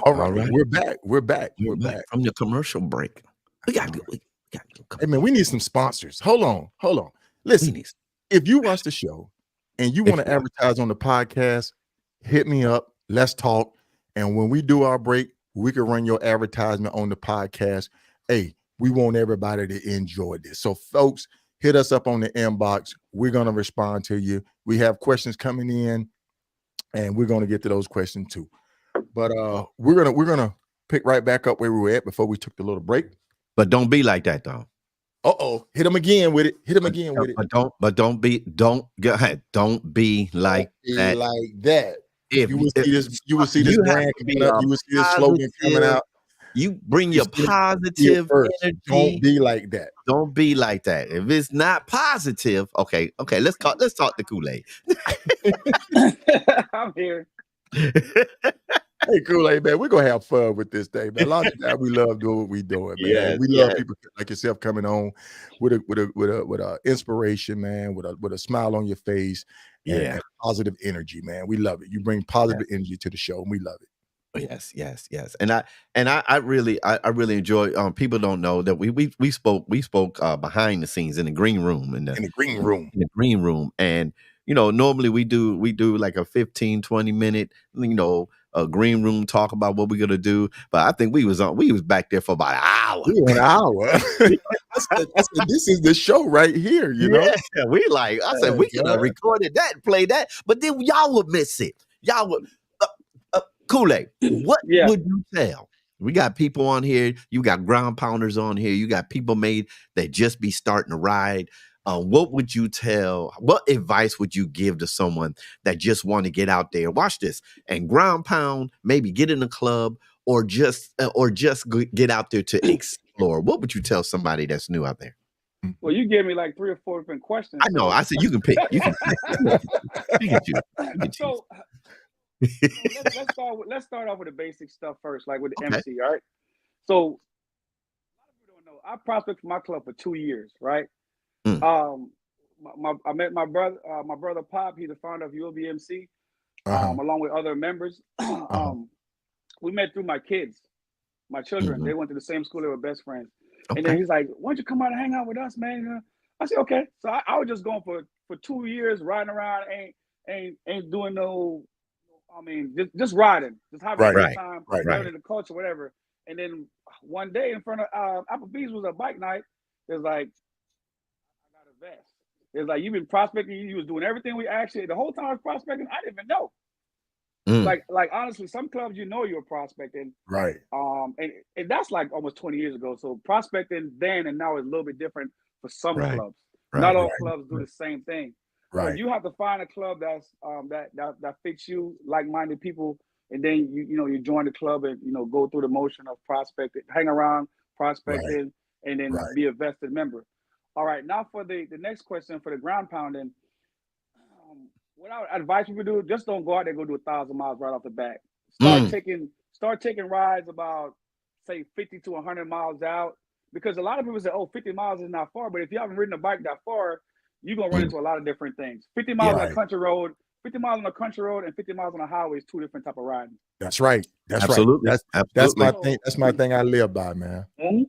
All right. We're back. We're back from the commercial break. We got to go. Hey man, we need some sponsors. Hold on. Listen, if you watch the show and you want to advertise on the podcast, hit me up. Let's talk. And when we do our break, we can run your advertisement on the podcast. Hey, we want everybody to enjoy this. So folks, hit us up on the inbox. We're going to respond to you. We have questions coming in, and we're going to get to those questions too. But we're gonna pick right back up where we were at before we took the little break. But don't be like that though. Hit him again with it. Don't be like that. Like that. If you will see this brand coming up. You will see this slogan coming out. You bring your positive energy. Don't be like that. Don't be like that. If it's not positive, okay. Let's talk to Kool-Aid. I'm here. Hey, Kool-Aid, man, we're gonna have fun with this thing, man. A lot of times we love doing what we doing, man. We love people like yourself coming on with a inspiration, man, with a smile on your face, and positive energy, man. We love it. You bring positive energy to the show, and we love it. Yes. And I really enjoy. People don't know that we spoke behind the scenes in the green room, in the green room, and normally we do like a 15-20 minute, a green room talk about what we're gonna do. But I think we was back there for about an hour. An hour. I said, this is the show right here, you know. Yeah, we like. I said we could have recorded that, and played that, but then y'all would miss it. Y'all would. Kool-Aid, what would you tell? We got people on here. You got ground pounders on here. You got people that just be starting to ride. What would you tell? What advice would you give to someone that just want to get out there? Watch this and ground pound. Maybe get in a club or just get out there to explore. What would you tell somebody that's new out there? Well, you gave me like 3 or 4 different questions. I know. I said you can pick. You can pick. So let's start off with the basic stuff first, like with the MC, right? So a lot of people don't know. I prospected for my club for 2 years, right? I met my brother Pop. He's the founder of ULBMC, along with other members. We met through my children. They went to the same school. They were best friends. And then he's like, "Why don't you come out and hang out with us, man?" I said, "Okay." So I was just going for 2 years, riding around, ain't doing no. I mean, just riding, just having a good time, learning the culture, whatever. And then one day in front of Applebee's was a bike night. It's like, I got a vest. It's like, you've been prospecting. You was doing everything we asked you. The whole time I was prospecting, I didn't even know. Like honestly, some clubs you were prospecting, right? And that's like almost 20 years ago. So prospecting then and now is a little bit different for some clubs. Not all clubs do the same thing. Right. So you have to find a club that's that fits you, like-minded people, and then you join the club and go through the motion of prospecting, hang around, prospecting, and then be a vested member. All right, now for the next question for the ground pounding. What I would advise people to do, just don't go out there and go do 1,000 miles right off the bat. Start taking rides about, say, 50 to 100 miles out, because a lot of people say, 50 miles is not far, but if you haven't ridden a bike that far, you're going to run into a lot of different things. 50 miles on a country road, 50 miles on a country road and 50 miles on a highway is two different type of riding. That's right. That's absolutely. Right. That's my thing. That's my thing I live by, man. Mm-hmm.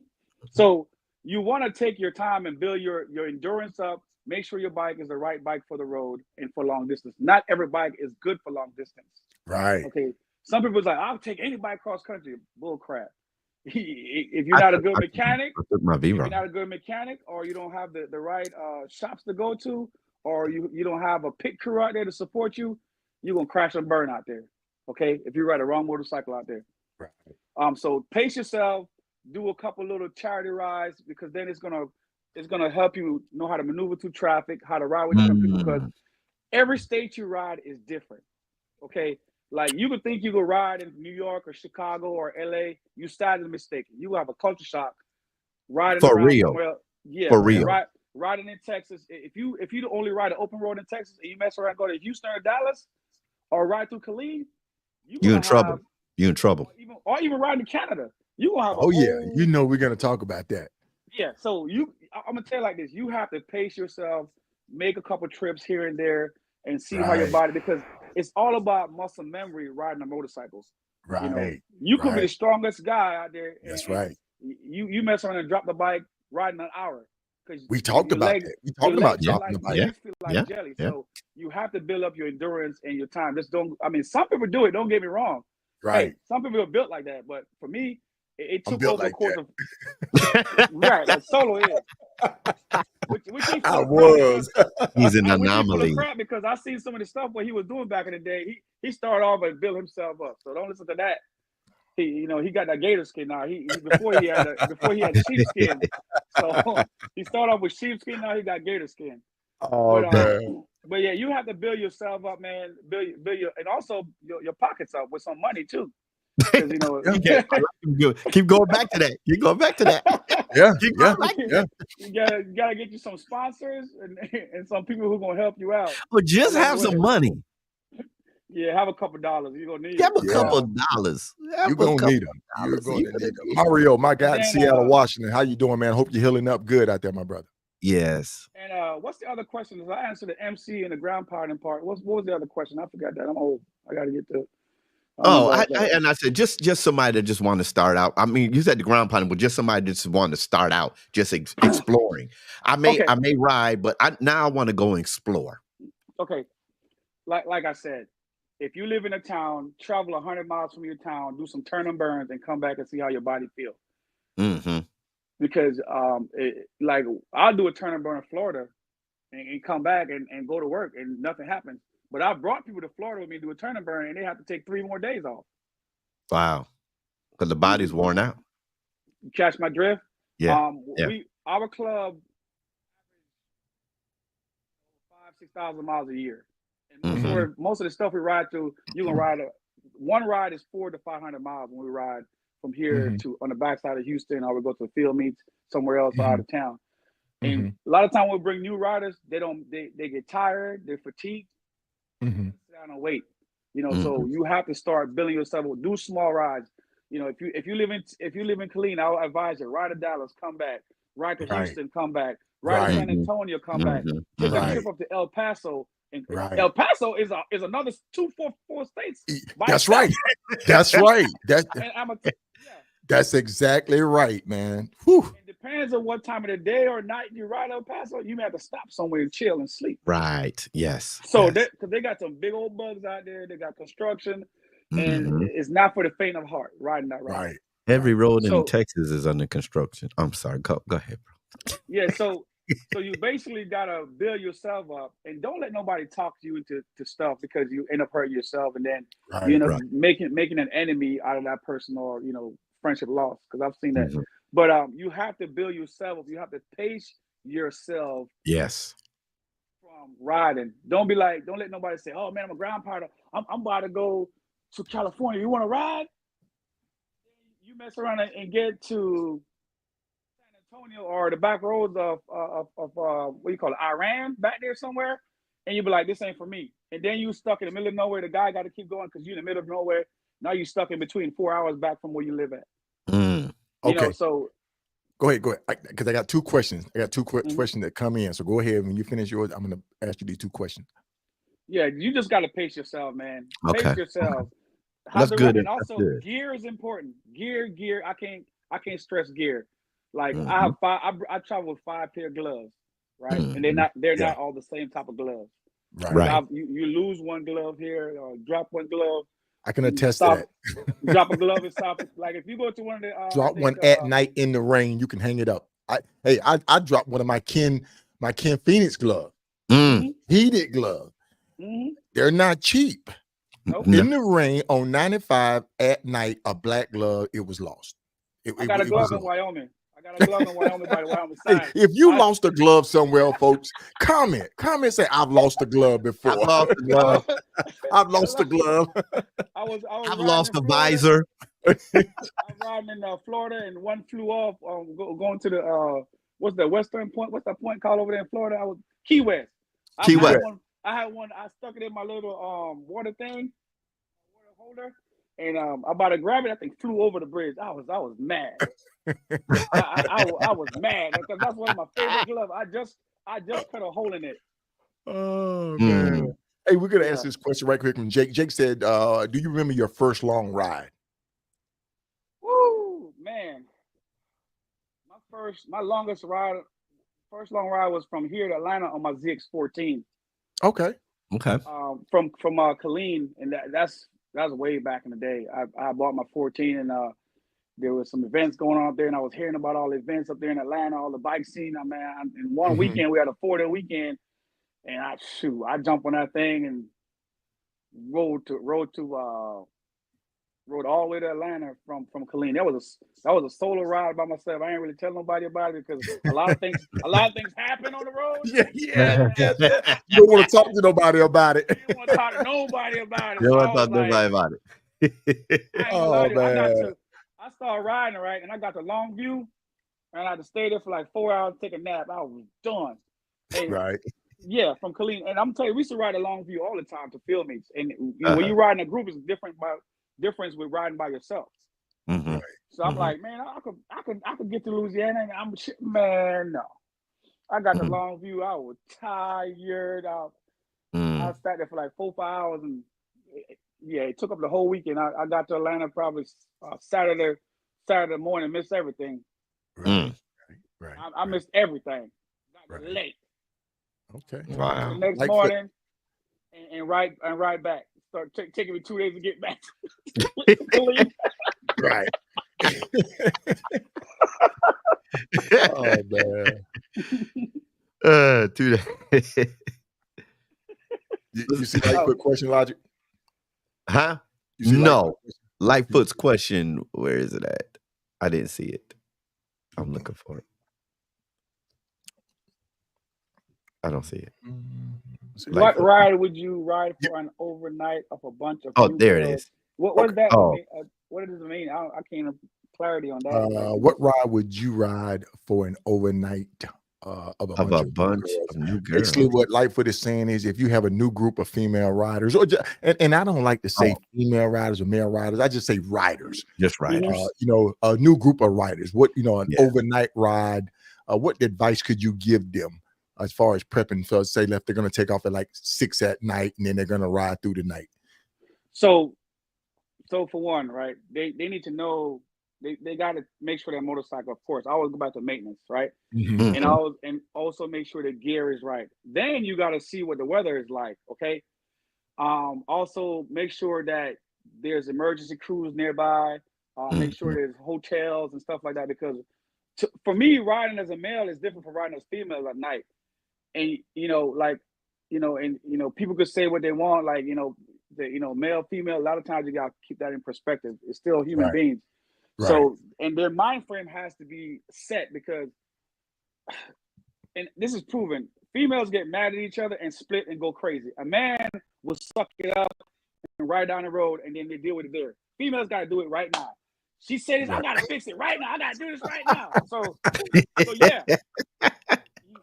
So you want to take your time and build your endurance up. Make sure your bike is the right bike for the road and for long distance. Not every bike is good for long distance. Right. Okay. Some people's like, I'll take any bike cross country. Bull crap. If you're not a good mechanic, or you don't have the right shops to go to, or you don't have a pit crew out there to support you, you're gonna crash and burn out there. Okay, if you ride a wrong motorcycle out there. Right. So pace yourself, do a couple little charity rides, because then it's gonna help you know how to maneuver through traffic, how to ride with different people, because every state you ride is different. Okay. Like, you could think you could ride in New York or Chicago or LA. You started mistaken. You have a culture shock riding for around real. somewhere. Yeah, for real. Riding in Texas. If you only ride an open road in Texas and you mess around, go to Houston or Dallas, or ride through Killeen, you're in trouble. You're in trouble. Or even ride in Canada. You gonna have. We're gonna talk about that. Yeah. So I'm gonna tell you like this. You have to pace yourself, make a couple trips here and there, and see how your body, because it's all about muscle memory riding a motorcycle. Right. You could be the strongest guy out there. That's right. You mess around and drop the bike riding an hour. We talked about that. We talked about dropping the bike. You feel like jelly. So you have to build up your endurance and your time. Just don't. I mean, some people do it. Don't get me wrong. Right. Hey, some people are built like that, but for me, it took over like the course of. Right. Like Solo is. Which I was. He's an anomaly. Because I seen some of the stuff what he was doing back in the day. He started off and built himself up. So don't listen to that. He got that gator skin now. Before he had the sheepskin. So he started off with sheepskin. Now he got gator skin. But yeah, you have to build yourself up, man. Build your, and also your pockets up with some money too. Keep going back to that. Keep going back to that. You gotta get you some sponsors and some people who gonna help you out. But just have some money. Yeah, have a couple dollars. You're gonna need have a couple of dollars. You're gonna need them. You're gonna need them. Mario, my guy in Seattle, Washington. How you doing, man? Hope you're healing up good out there, my brother. Yes. And what's the other question? I answered the MC and the ground pounding part. What was the other question? I forgot that. I'm old. I gotta get to. I said just somebody that just want to start out. I mean, you said the ground pounding, but just somebody that just want to start out, just exploring. I may ride, but I want to go and explore. Okay, like I said, if you live in a town, travel 100 miles from your town, do some turn and burns, and come back and see how your body feels. Mm-hmm. Because I'll do a turn and burn in Florida, and come back and go to work, and nothing happens. But I brought people to Florida with me to do a turn and burn, and they have to take 3 more days off. Wow. Because the body's worn out. You catch my drift? Yeah. Our club, 5,000-6,000 miles a year. And most of the stuff we ride through, you can ride one ride is 400 to 500 miles when we ride from here to on the backside of Houston, or we go to the field meets somewhere else out of town. And a lot of time we bring new riders, they get tired, they're fatigued. Sit down and wait, so you have to start building yourself. Do small rides. If you live in Killeen, I would advise you ride to Dallas, come back. Ride to Houston, come back. Ride to San Antonio, come back. Take a trip up to El Paso. And El Paso is another 244 states. That's right. That's right. That's exactly right, man. Whew. It depends on what time of the day or night you ride El Paso. You may have to stop somewhere and chill and sleep. Right. Yes. So because they got some big old bugs out there. They got construction, and it's not for the faint of heart riding that ride. Right. Every road in Texas is under construction. I'm sorry. Go ahead, bro. Yeah. So you basically gotta build yourself up, and don't let nobody talk you into stuff, because you end up hurting yourself, and then you end up making an enemy out of that person, or friendship loss. Because I've seen that. But you have to build yourself up. You have to pace yourself. Yes. riding. Don't let nobody say, "Oh man, I'm a ground powder. I'm about to go to California. You want to ride?" You mess around and get to San Antonio or the back roads of what do you call it, Iran, back there somewhere, and you be like, "This ain't for me." And then you stuck in the middle of nowhere. The guy got to keep going because you're in the middle of nowhere. Now you stuck in between 4 hours back from where you live at. Okay. So go ahead. Because I got two questions. I got two questions that come in. So go ahead. When you finish yours, I'm going to ask you these two questions. Yeah, you just got to pace yourself, man. Okay. Pace yourself. That's good. And also, gear is important. Gear. I can't stress gear. Like I have I travel with 5 pair of gloves, right? And they're not all the same type of gloves. Right. You lose one glove here or drop one glove. I can attest to that. Drop a glove and stop. Like if you go to one of the drop one at night in the rain, you can hang it up. I dropped one of my Ken Phoenix glove, heated glove. They're not cheap. Nope. In the rain on 95 at night, a black glove, it was lost. I got a glove in Wyoming. I got a glove in Wyoming by the Wyoming side. Hey, if you lost a glove somewhere, folks, comment, say I've lost a glove before. I've lost a glove. I've lost a glove. I've lost a visor. I'm riding in Florida, and one flew off. Going to the what's the Western Point? What's that point called over there in Florida? I was Key West. Key West. I had one. I stuck it in my little water holder, and I'm about to grab it. I think flew over the bridge. I was mad. I was mad because that's one of my favorite gloves. I just cut a hole in it. Oh man! Hey, we're gonna ask this question right quick from Jake. Jake said, "Do you remember your first long ride?" Woo, man! My longest ride, first long ride was from here to Atlanta on my ZX14. Okay. From Killeen, and that's way back in the day. I bought my 14, and there was some events going on up there, and I was hearing about all the events up there in Atlanta, all the bike scene. In one weekend we had a 4-day weekend, and I jumped on that thing and rode all the way to Atlanta from Killeen. That was a solo ride by myself. I ain't really tell nobody about it because a lot of things happen on the road. Yeah. You don't want to talk to nobody about it. You don't want to talk to nobody about it. You don't want to talk to nobody about it. Oh man! I started riding, right, and I got the long view, and I had to stay there for like 4 hours, take a nap. I was done. And right. Yeah, from Killeen. And I'm telling you, we used to ride a long view all the time to field meets. And when you ride in a group, it's difference with riding by yourself. Right. So I'm like, man, I could get to Louisiana, and no. I got the long view. I was tired out. I sat there for like 4-5 hours, and it took up the whole weekend. I got to Atlanta probably Saturday morning, missed everything. Right. I missed everything. Got late. Okay. Wow. The next morning and ride back. Start taking me 2 days to get back. Right. Oh man. 2 days. You see Lightfoot question logic? Huh? No. Lightfoot's question, where is it at? I didn't see it. I'm looking for it. I don't see it. What ride would you ride for an overnight of a bunch of? Oh, there it is. What that? Oh. What does it mean? I can't have clarity on that. What ride would you ride for an overnight of a bunch of new girls? Basically, what Lightfoot is saying is, if you have a new group of female riders, and I don't like to say female riders or male riders, I just say riders. Just riders. A new group of riders. Overnight ride. What advice could you give them as far as prepping? So say if they're going to take off at like 6 at night, and then they're going to ride through the night. So for one, right, they need to know they got to make sure their motorcycle, of course, I always go back to maintenance, right? Mm-hmm. And also make sure the gear is right. Then you got to see what the weather is like, okay? Also make sure that there's emergency crews nearby. Make sure there's hotels and stuff like that, because for me, riding as a male is different from riding as female at night. And people could say what they want, like male, female. A lot of times you gotta keep that in perspective. It's still human beings. Right. So, and their mind frame has to be set, because, and this is proven, Females get mad at each other and split and go crazy. A man will suck it up and ride down the road, and then they deal with it there. Females got to do it right now. She said, I got to fix it right now. I got to do this right now. So yeah,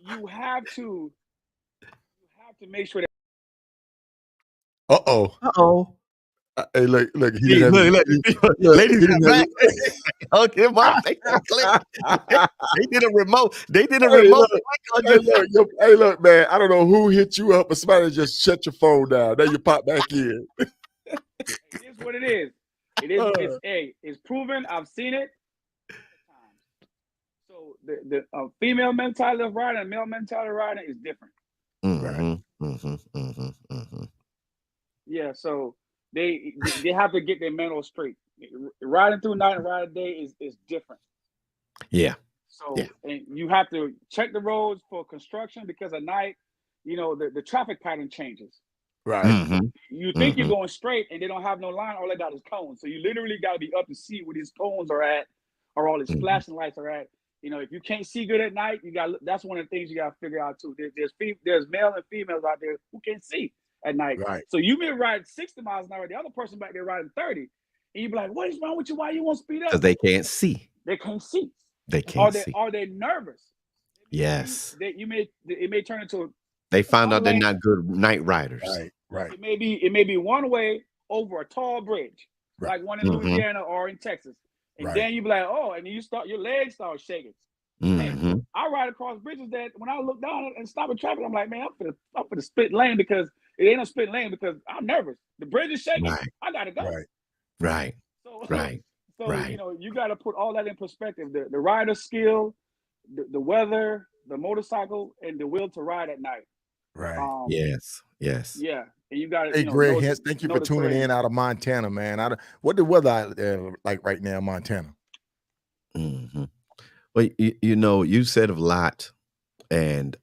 you have to make sure that. Hey, look, ladies, okay, my they did a remote. They did a remote. Hey, look, man. I don't know who hit you up, but somebody just shut your phone down. Then you pop back in. It is what it is. It's proven. I've seen it. So the female mentality of riding and male mentality of riding is different. Yeah, so they have to get their mental straight. Riding through night and riding day is different. Yeah. So and you have to check the roads for construction because at night, the traffic pattern changes. Right. You think you're going straight and they don't have no line. All they got is cones. So you literally got to be up to see where these cones are at or all these flashing lights are at. If you can't see good at night, that's one of the things you got to figure out too. There's male and females out there who can't see at night. Right. So you may ride 60 miles an hour, the other person back there riding 30. And you be like, what is wrong with you? Why you won't speed up? Because they can't see. They can't see. They can't see. Are they nervous? Yes. It may turn into they found out they're not good night riders. Right. It may be one way over a tall bridge, like one in Louisiana or in Texas. And then you be like, and then your legs start shaking. And I ride across bridges that when I look down and stop at traffic, I'm like, man, I'm for the split lane because it ain't a split lane because I'm nervous. The bridge is shaking. Right. I gotta go. Right. So you got to put all that in perspective: the rider skill, the weather, the motorcycle, and the will to ride at night. Right. Yes. Yeah, and you got to. Hey, Greg, thank you for tuning in out of Montana, man. What the weather like right now in Montana? Well, you said a lot, and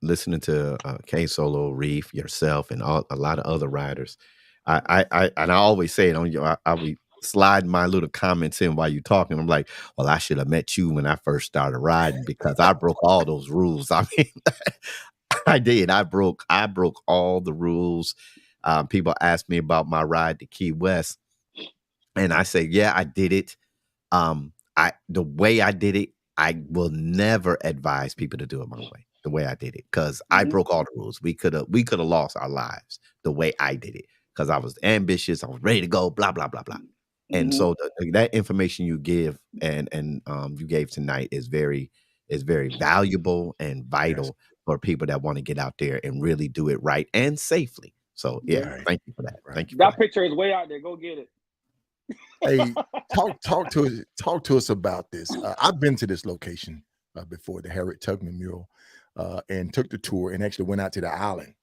listening to Ksolo, Reef, yourself, and a lot of other riders. I always say it on you. I'll be sliding my little comments in while you're talking. I'm like, well, I should have met you when I first started riding because I broke all those rules. I mean, I did. I broke all the rules. People ask me about my ride to Key West, and I say, yeah, I did it. The way I did it, I will never advise people to do it my way. The way I did it, because I broke all the rules. We could have lost our lives the way I did it because I was ambitious. I was ready to go. Blah blah blah blah. And so that information you give and you gave tonight is very valuable and vital for people that want to get out there and really do it right and safely. So thank you for that. Thank you. That picture is way out there. Go get it. Hey, talk to us about this. I've been to this location before, the Harriet Tubman mural, and took the tour and actually went out to the island.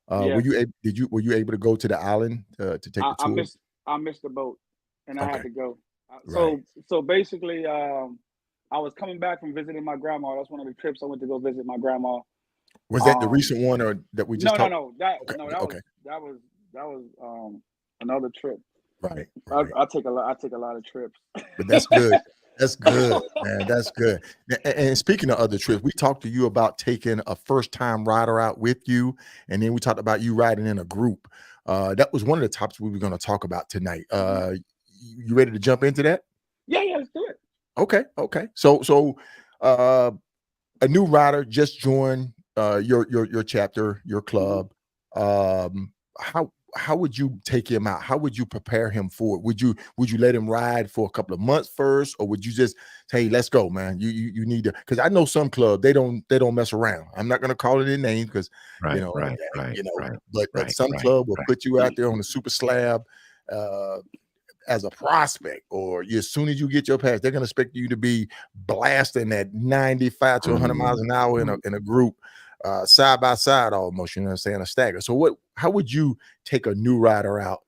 Were you able to go to the island to take the tour? I missed the boat and I had to go. So basically, I was coming back from visiting my grandma. That's one of the trips I went to go visit my grandma. Was that the recent one or that we just talked? No. That was another trip. Right. I take a lot of trips. But that's good. That's good, man. That's good. And speaking of other trips, we talked to you about taking a first-time rider out with you, and then we talked about you riding in a group. That was one of the topics we were going to talk about tonight. You ready to jump into that? Yeah, let's do it. Okay. So a new rider just joined your chapter, your club. How would you take him out? How would you prepare him for it? Would you let him ride for a couple of months first, or would you just say, hey, let's go, man? You need to, because I know some clubs they don't mess around. I'm not gonna call it a name because but some club will put you out there on the super slab as a prospect, or as soon as you get your pass, they're gonna expect you to be blasting at 95 to 100 miles an hour in a group. Side by side almost, you know what I'm saying, a stagger. So how would you take a new rider out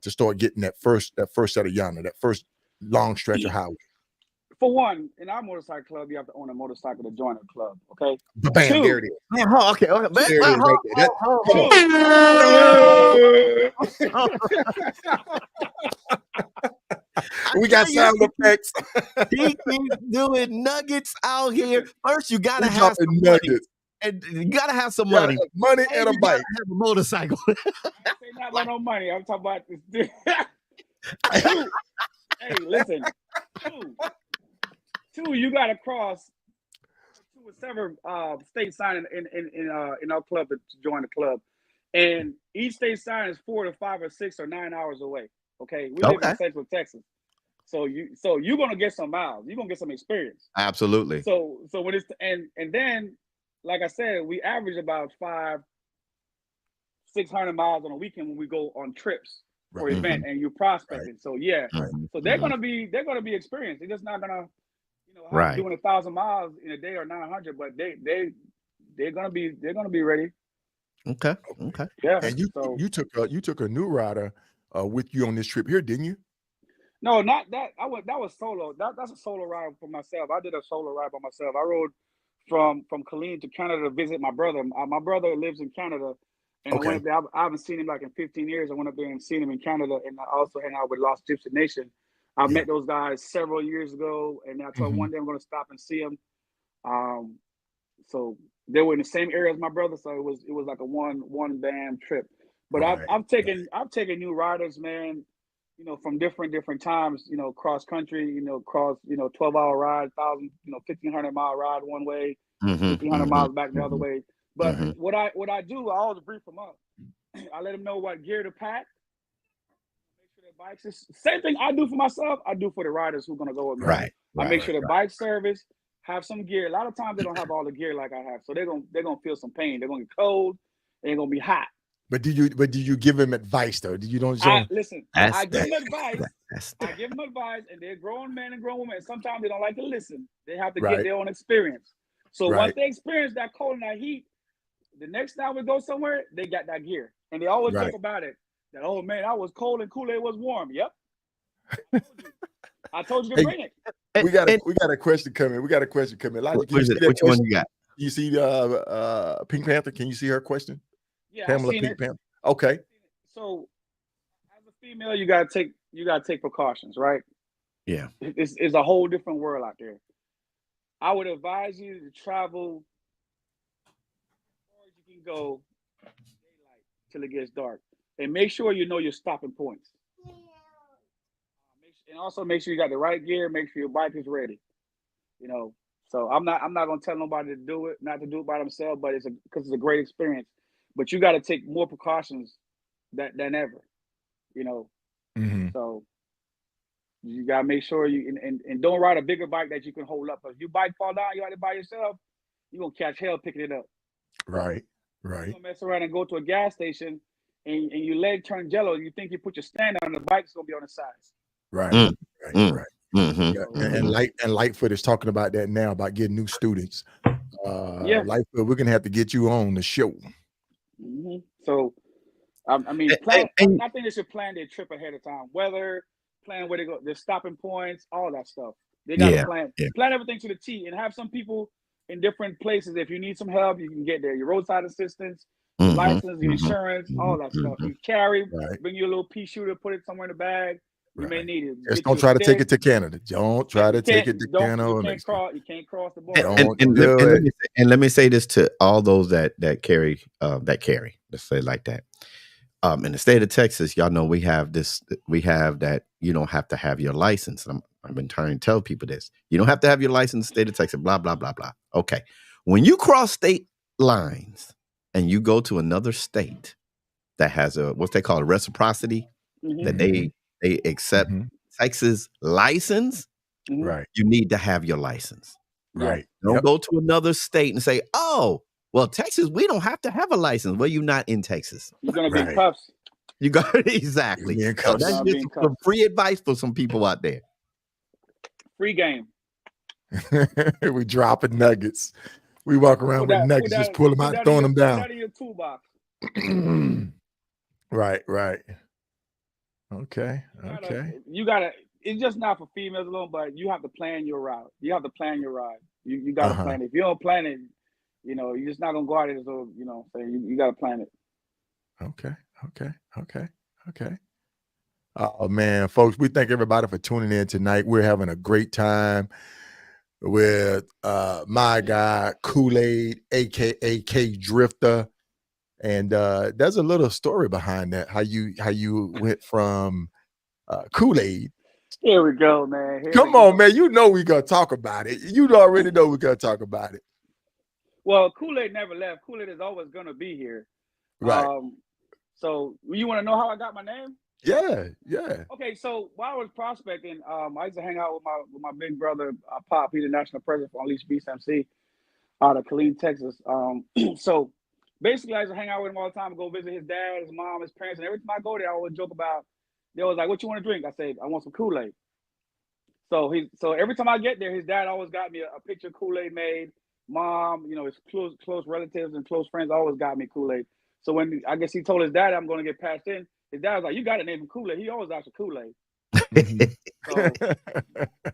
to start getting that first set of yonder, that first long stretch of highway? For one, in our motorcycle club, you have to own a motorcycle to join a club, okay? Bam, there it is. Man, okay. We got sound effects. He keeps doing nuggets out here. First, you gotta have some nuggets. And you gotta have some money. Money and a bike. Have a motorcycle. I'm not about no money. I'm talking about this. Hey, listen. Two, you gotta cross 2 or 7 state sign in our club to join the club. And each state sign is 4 to 5 or 6 or 9 hours away. Okay. We live in Central Texas. So you're gonna get some miles. You're gonna get some experience. Absolutely. So when it's and then, like I said, we average about 500-600 miles on a weekend when we go on trips for event and you're prospecting. So so they're gonna be experienced. They're just not gonna doing 1,000 miles in a day or 900, but they're gonna be ready. Okay. Yeah. And you took a new rider with you on this trip here, didn't you? No, not that. That was solo. That's a solo ride for myself. I did a solo ride by myself. I rode from Killeen to Canada to visit my brother. My brother lives in Canada, and I went up there. I haven't seen him like in 15 years. I went up there and seen him in Canada, and I also hang out with Lost Gypsy Nation. I met those guys several years ago, and I told one day I'm going to stop and see them. So they were in the same area as my brother, so it was like a one band trip. But I've taken new riders, man. From different times, cross country, cross, 12-hour ride, 1,500 mile ride one way, 1,500 miles back the other way. But what I do, I always brief them up. I let them know what gear to pack. Make sure their bikes is same thing I do for myself. I do for the riders who are gonna go with me. I make sure the bike service have some gear. A lot of times they don't have all the gear like I have, so they're gonna feel some pain. They're gonna get cold. They're gonna be hot. But do you give them advice though? Listen, I give them advice. I give them advice, and they're grown men and grown women. And sometimes they don't like to listen. They have to get their own experience. So once they experience that cold and that heat, the next time we go somewhere, they got that gear, and they always talk about it. That man, I was cold and Kool-Aid was warm. Yep, I told you to bring it. We got a question coming. Elijah, which one you got? You see Pink Panther? Can you see her question? Yeah, Pamela Pink Panther. Okay. So, as a female, you gotta take precautions, right? Yeah. It's a whole different world out there. I would advise you to travel as far as you can go daylight till it gets dark, and make sure you know your stopping points. And also make sure you got the right gear. Make sure your bike is ready. So I'm not gonna tell nobody to do it, not to do it by themselves, but because it's a great experience. But you got to take more precautions than ever, So you got to make sure you and don't ride a bigger bike that you can hold up. If your bike fall down, you ride it by yourself, you're going to catch hell picking it up. Right. You're going to mess around and go to a gas station and your leg turn jello. You think you put your stand on the bike's going to be on the side. Right. And Lightfoot is talking about that now, about getting new students. Lightfoot, we're going to have to get you on the show. So, I think they should plan their trip ahead of time. Weather, plan where they go, their stopping points, all that stuff. They got to plan everything to the T, and have some people in different places. If you need some help, you can get there. Your roadside assistance, your license, your insurance, all that stuff. You carry, bring your little pea shooter, put it somewhere in the bag. You may need it. Just don't try to take it to Canada. Don't try to take it to Canada. You can't cross the border. And let me say this to all those that carry. Let's say it like that. In the state of Texas, y'all know we have that you don't have to have your license. I've been trying to tell people this. You don't have to have your license in the state of Texas, blah, blah, blah, blah. Okay. When you cross state lines and you go to another state that has what they call a reciprocity, that they accept Texas license, right? You need to have your license. Right. Don't go to another state and say, oh, well, Texas, we don't have to have a license. Well, you're not in Texas. You're going to be cuffs. You got it. Exactly. So that's just some free advice for some people out there. Free game. We dropping nuggets. We walk around with nuggets, just pull them out, throwing them down. Put that in your toolbox. Right. Okay. You gotta. It's just not for females alone, but you have to plan your route. You have to plan your ride. You gotta plan it. If you don't plan it, you're just not gonna go out there. So so you gotta plan it. Okay. Oh man, folks, we thank everybody for tuning in tonight. We're having a great time. with my guy Kool-Aid, aka KA Drifta. And there's a little story behind that. How you went from Kool-Aid. Here we go, man. Come on, man. You know we're gonna talk about it. You already know we're gonna talk about it. Well, Kool-Aid never left. Kool-Aid is always gonna be here. Right. So you want to know how I got my name? Yeah. Okay, so while I was prospecting, I used to hang out with my big brother, Pop. He's the national president for Unleashed Beast MC out of Killeen, Texas. So basically, I used to hang out with him all the time, go visit his dad, his mom, his parents, and every time I go there, I always joke about. They was like, "What you want to drink?" I said, "I want some Kool-Aid." So every time I get there, his dad always got me a picture of Kool-Aid made. Mom, his close relatives and close friends always got me Kool-Aid. So when I guess he told his dad I'm going to get passed in, his dad was like, "You got to name him Kool-Aid." He always asked for Kool-Aid.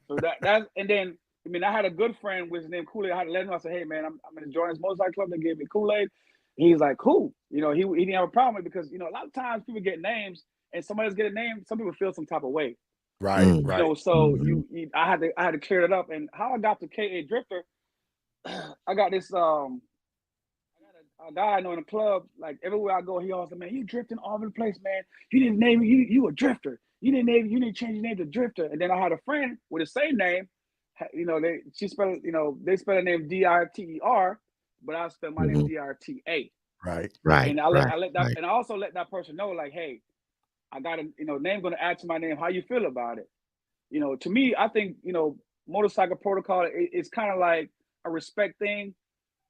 so that's and then I had a good friend with his name Kool-Aid. I had to let him know. I said, "Hey man, I'm in the Jordan's motorcycle club. They gave me Kool-Aid." He's like, "Cool." He didn't have a problem with it because a lot of times people get names and somebody else get a name. Some people feel some type of way. Right. So I had to clear it up. And how I got to KA Drifter, I got this a guy I know in the club. Like everywhere I go, he always like, "Man, you drifting all over the place, man. You didn't name you a drifter. You didn't change your name to Drifter." And then I had a friend with the same name. They spell the name D-I-T-E-R, but I spell my name D-R-T-A. Right. And I also let that person know, like, hey, I got a name going to add to my name. How you feel about it? To me, I think motorcycle protocol is kind of like a respect thing.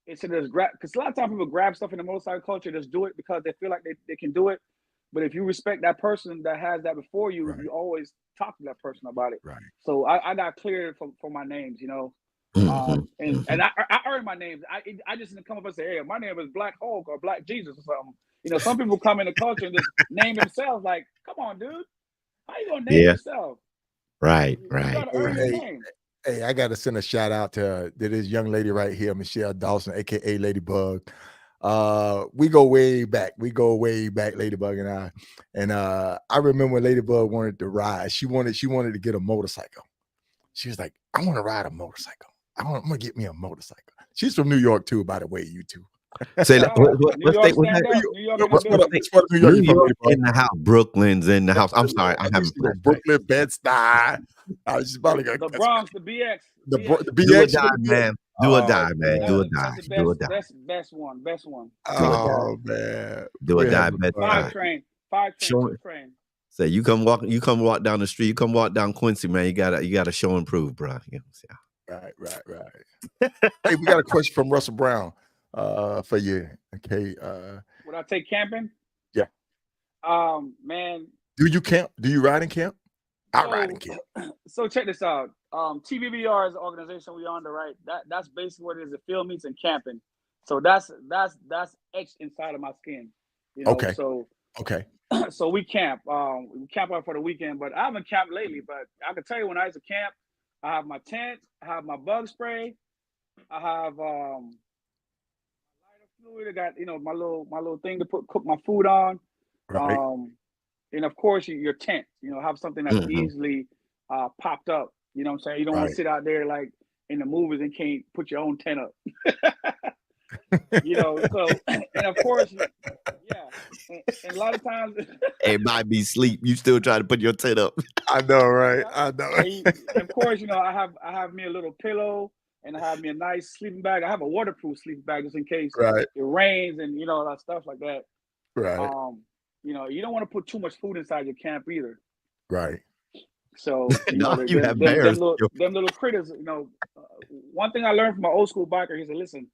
It's because a lot of times people grab stuff in the motorcycle culture, just do it because they feel like they can do it. But if you respect that person that has that before you, you always talk to that person about it. Right. So I got cleared for my names, and I earned my names. I just didn't come up and say, "Hey, my name is Black Hulk or Black Jesus or something." Some people come in the culture and just name themselves. Like, come on, dude, how you gonna name yourself? Right. You gotta earn your name. Hey, I got to send a shout out to this young lady right here, Michelle Dawson, aka Ladybug. We go way back, Ladybug and I. And I remember when Ladybug wanted to ride. She wanted to get a motorcycle. She was like, "I want to ride a motorcycle. I'm gonna get me a motorcycle." She's from New York too, by the way, you two. Say that. New York in the house. Brooklyn's in the house. I'm sorry, I haven't. Brooklyn, Bed-Stuy. She's probably gonna the Bronx, the BX. The BX. Do or die, man. Do or die, man. Do or die. Do or die. Best one. Oh man. Do or die. Five train. Say you come walk down the street. You come walk down Quincy, man. You gotta show and prove, bro. Right. Hey, we got a question from Russell Brown for you. Okay. Would I take camping? Yeah. Man. Do you camp? Do you ride in camp? I ride in camp. So check this out. TBBR is the organization we're under, right? That's basically what it is. The field meets and camping. So that's etched inside of my skin. Okay. So we camp. We camp out for the weekend, but I haven't camped lately. But I can tell you, when I used to camp, I have my tent, I have my bug spray, I have lighter fluid. I got my little thing to cook my food on, right. And of course your tent. Have something that's easily popped up. You know what I'm saying? You don't want to sit out there like in the movies and can't put your own tent up. So and of course, and a lot of times it might be sleep. You still try to put your tent up. I know, right? I know. And of course, I have me a little pillow and I have me a nice sleeping bag. I have a waterproof sleeping bag just in case it rains and all that stuff like that. Right. You don't want to put too much food inside your camp either. Right. So you have bears. Them little critters. One thing I learned from my old school biker, he said, "Listen,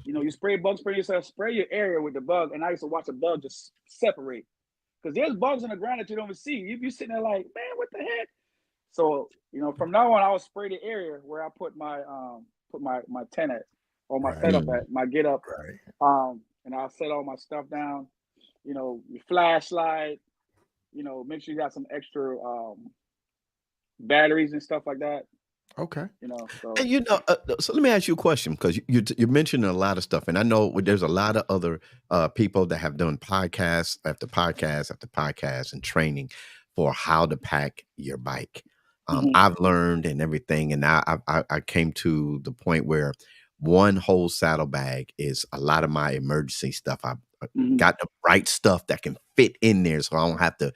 you spray bug spray yourself, spray your area with the bug." And I used to watch a bug just separate because there's bugs in the ground that you don't even see. You be sitting there like, man, what the heck? So from now on, I will spray the area where I put my tent at or my setup at, my get up. Right. And I'll set all my stuff down. Your flashlight. Make sure you got some extra batteries and stuff like that. Okay. So. And so let me ask you a question, because you mentioned a lot of stuff, and I know there's a lot of other people that have done podcasts after podcast after podcast and training for how to pack your bike. I've learned and everything, and I came to the point where one whole saddlebag is a lot of my emergency stuff. I got the right stuff that can fit in there, so I don't have to,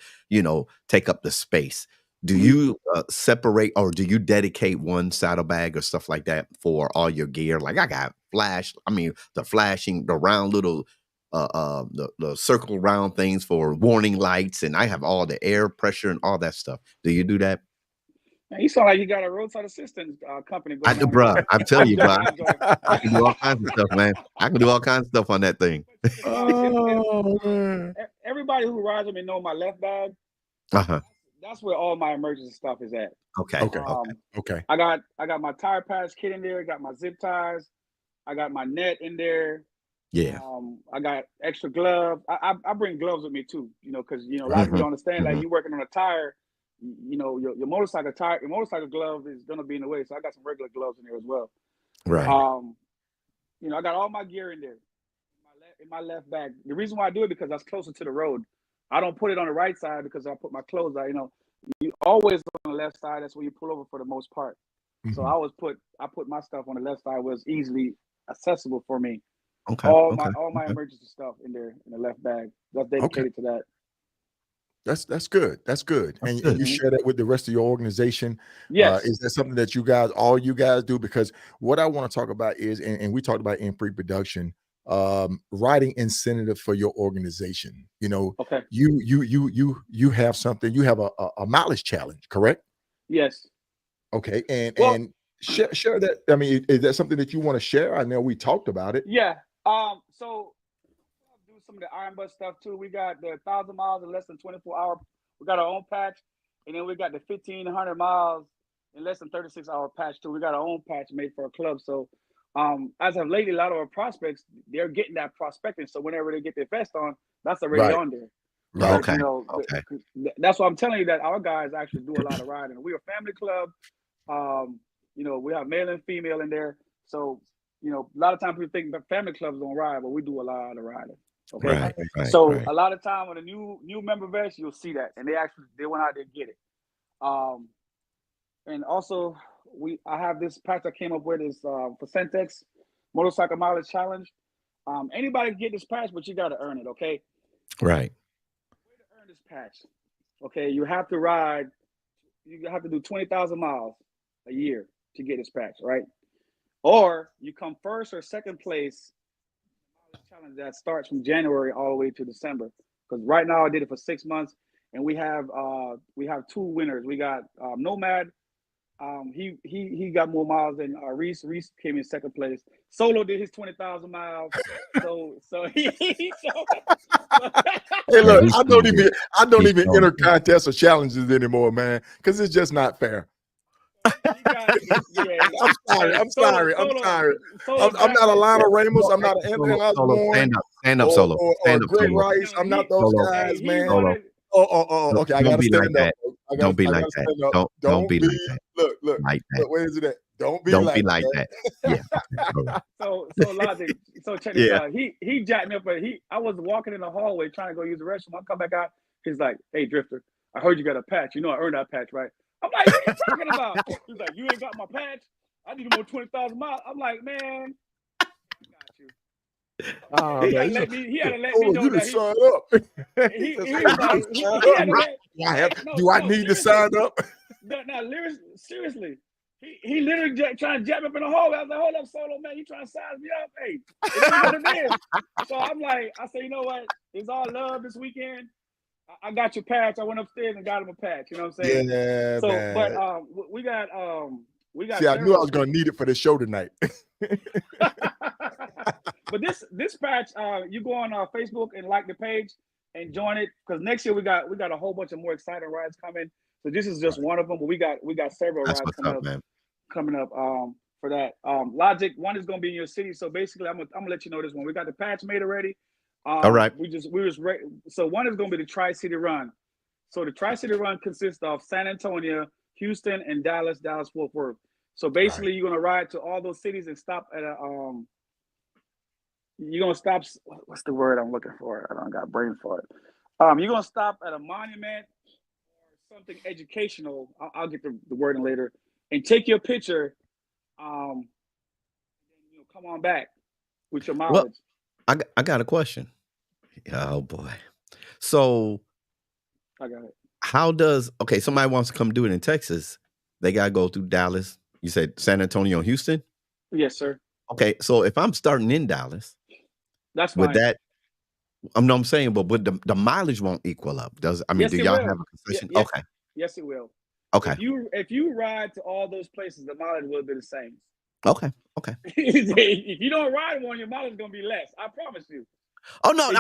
take up the space. Do you separate, or do you dedicate one saddlebag or stuff like that for all your gear? Like I got the flashing, the round little, the circle round things for warning lights, and I have all the air pressure and all that stuff. Do you do that? Man, you sound like you got a roadside assistance company going on. Bro, I'm telling you, bro. I can do all kinds of stuff, man. I can do all kinds of stuff on that thing. Everybody who rides with me know my left bag. That's where all my emergency stuff is at. Okay. I got my tire patch kit in there. I got my zip ties. I got my net in there. Yeah. I got extra gloves. I bring gloves with me too. Because a lot of people don't understand. Like you working on a tire. Your motorcycle tire, your motorcycle glove is gonna be in the way, so I got some regular gloves in there as well. Right. I got all my gear in there in my left bag. The reason why I do it because that's closer to the road. I don't put it on the right side because I put my clothes out. You always on the left side. That's where you pull over for the most part. So I put my stuff on the left side where it's easily accessible for me. Okay. All my emergency stuff in there in the left bag. That's dedicated to that. That's good. That's good. And you share that with the rest of your organization. Yes. Is that something that all you guys do? Because what I want to talk about is, and we talked about in pre-production, writing incentive for your organization. Okay. You have something. You have a mileage challenge, correct? Yes. Okay. And share that. I mean, is that something that you want to share? I know we talked about it. Yeah. So do some of the Iron Bus stuff too. We got the 1,000 miles in less than 24 hours. We got our own patch, and then we got the 1,500 miles in less than 36-hour patch too. We got our own patch made for a club. So, as of lately, a lot of our prospects, they're getting that prospecting. So whenever they get their vest on, that's already on there. Right. Okay. That's why I'm telling you that our guys actually do a lot of riding. We're a family club. We have male and female in there. So, a lot of times people think that family clubs don't ride, but we do a lot of riding. Okay. Right. A lot of time on a new member vest, you'll see that. And they went out there and get it. And also I have this patch I came up with is for Centex Motorcycle Mileage Challenge. Anybody can get this patch, but you gotta earn it, okay? Right. The way to earn this patch, okay, you have to do 20,000 miles a year to get this patch, right? Or you come first or second place challenge that starts from January all the way to December. Because right now I did it for 6 months, and we have 2 winners. We got Nomad. He got more miles than Reese. Reese came in second place. Solo did his 20,000 miles. So he hey, look, I don't even enter contests or challenges anymore, man, because it's just not fair. I'm sorry. I'm not a Lionel Ramos. I'm not an Anthony Osborne. Stand up, Solo. Or Greg Rice. I'm not those guys, man. Okay. I gotta stand up. Don't be like that. Don't be like that. Look. Where is it at? Don't be like that. Yeah. So Logic. So check this out. He jacked me up, but I was walking in the hallway trying to go use the restroom. I come back out. He's like, "Hey, Drifter, I heard you got a patch. I earned that patch, right?" I'm like, "What are you talking about?" He's like, "You ain't got my patch. I need more 20,000 miles." I'm like, "Man, I got you." He had to let me know that do I need to sign up? No, seriously. He literally trying to jab up in the hallway. I was like, "Hold up, Solo, man, you trying to size me up? Hey, it is what it is." So I'm like, I say, you know what? It's all love this weekend. I got your patch. I went upstairs and got him a patch. You know what I'm saying? Yeah, so, man. But we got. See, I knew I was gonna need it for the show tonight. But this patch, you go on Facebook and like the page and join it, because next year we got a whole bunch of more exciting rides coming. So this is just one of them, but we got several rides coming up for that. Logic, one is gonna be in your city. So basically, I'm gonna let you know this one. We got the patch made already. All right. So one is gonna be the Tri-City Run. So the Tri-City Run consists of San Antonio, Houston, and Dallas, Fort Worth. So basically, you're gonna ride to all those cities and stop at a You're gonna stop. What's the word I'm looking for? I don't got brain for it. You're gonna stop at a monument or something educational. I'll get the wording later, and take your picture. Come on back with your mileage. Well, I got a question. Oh boy. So I got it. How does somebody wants to come do it in Texas? They gotta go through Dallas. You said San Antonio, Houston? Yes, sir. Okay, so if I'm starting in Dallas, that's fine. With that, I'm saying, but the mileage won't equal up. Do y'all have a concession? Yes, okay. Yes, it will. Okay. If you ride to all those places, the mileage will be the same. Okay. If you don't ride one, your mileage is gonna be less. I promise you. Oh no,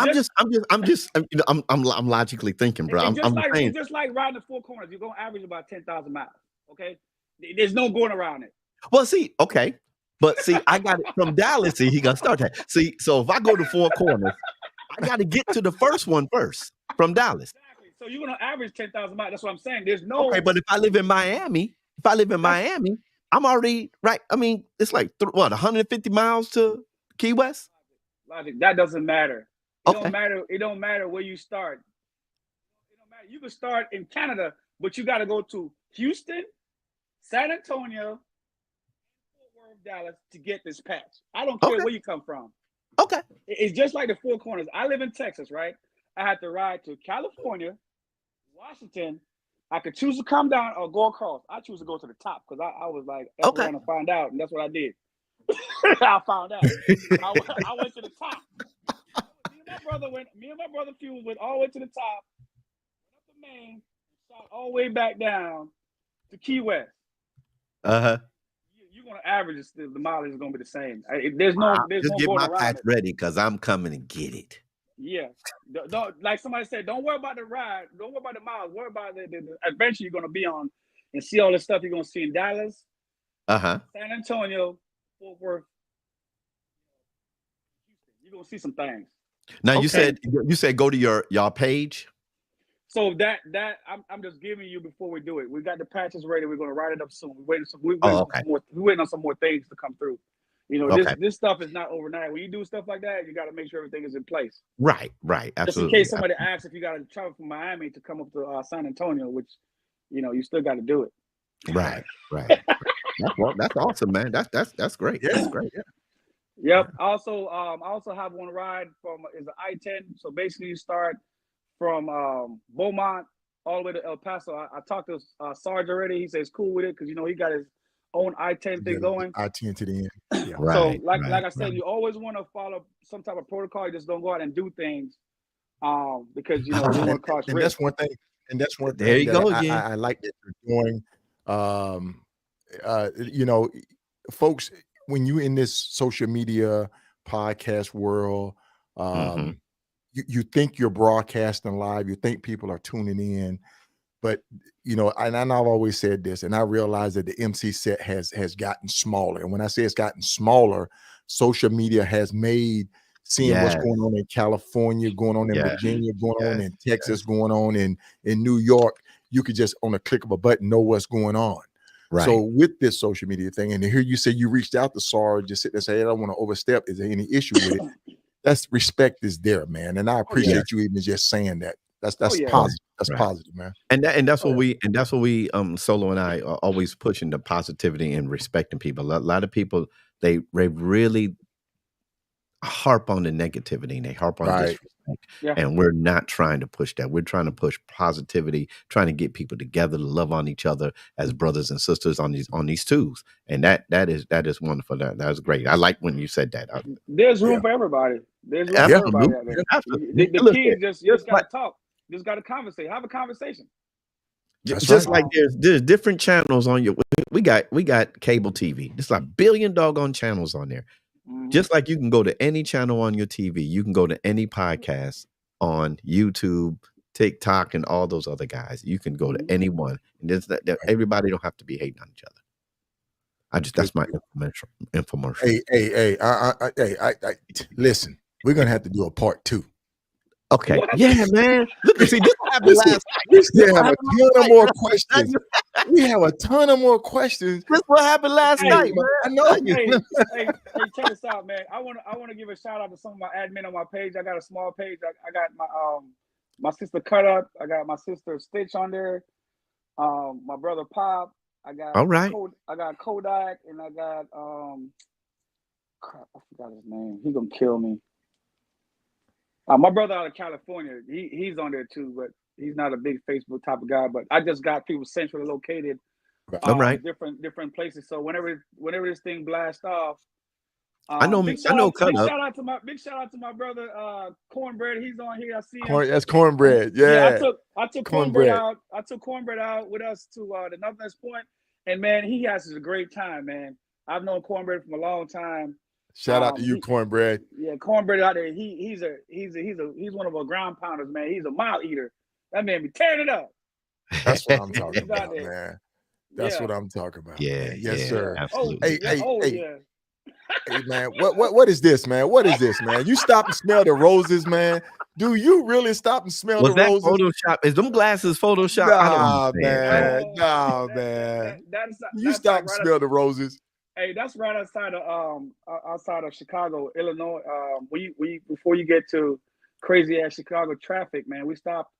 I'm logically thinking, bro. It's just like riding the Four Corners. You're gonna average about 10,000 miles. Okay, there's no going around it. Well, but I got it from Dallas. He got to start that. So if I go to Four Corners, I got to get to the first one first from Dallas. Exactly. So you're gonna average 10,000 miles. That's what I'm saying. There's no. Okay, but if I live in Miami, I'm already right. I mean, it's like 150 miles to Key West. Logic. That doesn't matter. It don't matter where you start. It don't matter. You can start in Canada, but you got to go to Houston, San Antonio, Fort Worth, Dallas to get this patch. I don't care where you come from. Okay. It's just like the Four Corners. I live in Texas, right? I had to ride to California, Washington. I could choose to come down or go across. I choose to go to the top because I was like, that's what I'm going to find out. And that's what I did. I found out. I went to the top. Me and my brother Fuse went all the way to the top, went up the main, shot all the way back down to Key West. Uh-huh. You're gonna average the mileage is gonna be the same. There's no get going my around patch it. ready because I'm coming to get it. Yeah. Don't, like somebody said, don't worry about the ride, don't worry about the miles, worry about the adventure you're gonna be on and see all the stuff you're gonna see in Dallas, San Antonio, Fort Worth. You're gonna see some things. Now you said go to y'all page. So that I'm just giving you before we do it. We got the patches ready. We're gonna write it up soon. We're waiting on some more things to come through. This stuff is not overnight. When you do stuff like that, you got to make sure everything is in place. Right. Absolutely. Just in case somebody asks if you got to travel from Miami to come up to San Antonio, which you still got to do it. Right. That's awesome, man. That's great. Yeah. That's great. Yeah. Yep. Also, I also have one ride from is the I-10. So basically, you start from Beaumont all the way to El Paso. I talked to Sarge already. He says cool with it because he got his own I-10 thing going. I-10 to the end. Yeah. So like I said, you always want to follow some type of protocol. You just don't go out and do things because you don't want to cause risk. And that's one thing. There you go again. I like that you're doing. Folks, when you in this social media podcast world, you think you're broadcasting live, you think people are tuning in, but and I've always said this, and I realize that the MC set has gotten smaller. And when I say it's gotten smaller, social media has made seeing what's going on in California, going on in Virginia, going on in Texas, going on in New York. You could just on a click of a button know what's going on. Right. So with this social media thing, and here you say you reached out to Sarge, just sit there and say, I don't want to overstep. Is there any issue with it? That's respect is there, man. And I appreciate you even just saying that. That's positive. That's positive, man. And that's what we Solo and I are always pushing the positivity and respecting people. A lot of people, they really harp on the negativity and they harp on disrespect. Yeah. And we're not trying to push that. We're trying to push positivity, trying to get people together to love on each other as brothers and sisters on these twos. And that is wonderful. That's great. I like when you said that. There's room for everybody. There's room for everybody out there. The key is just gotta talk. Just gotta conversate. Have a conversation. Just like there's different channels on we got cable TV. There's like 1 billion doggone channels on there. Mm-hmm. Just like you can go to any channel on your TV, you can go to any podcast on YouTube, TikTok, and all those other guys. You can go to anyone, and everybody don't have to be hating on each other. That's my infomercial. Hey, listen, we're gonna have to do a part 2. Okay. Yeah, man. Look, see, this happened last night. We still have a ton of more questions. We have a ton of more questions. This what happened last night, man. I know. Hey, check this out, man. I want to give a shout out to some of my admin on my page. I got a small page. I got my sister Cut Up. I got my sister Stitch on there. my brother Pop. I got I got Kodak, and I got crap. I forgot his name. He gonna kill me. My brother out of California. He's on there too, but he's not a big Facebook type of guy. But I just got people centrally located, different places. So whenever this thing blasts off, I know. Big shout out to my brother Cornbread. He's on here. I see him. That's Cornbread. Yeah. I took Cornbread out. I took Cornbread out with us to the Northwest Point, and man, he has a great time, man. I've known Cornbread from a long time. Shout out to you, Cornbread. Yeah, Cornbread out there. He's one of our ground pounders, man. He's a mile eater. That man be tearing it up. That's what I'm talking about, man. That's what I'm talking about. Yeah, yes, sir. Absolutely. Hey, man, what is this, man? What is this, man? You stop and smell the roses, man. Do you really stop and smell the roses? Photoshop? Is them glasses Photoshop? Nah, man. You stop and smell the roses. Hey, that's right outside of Chicago, Illinois. Before you get to crazy ass Chicago traffic, man, we stopped.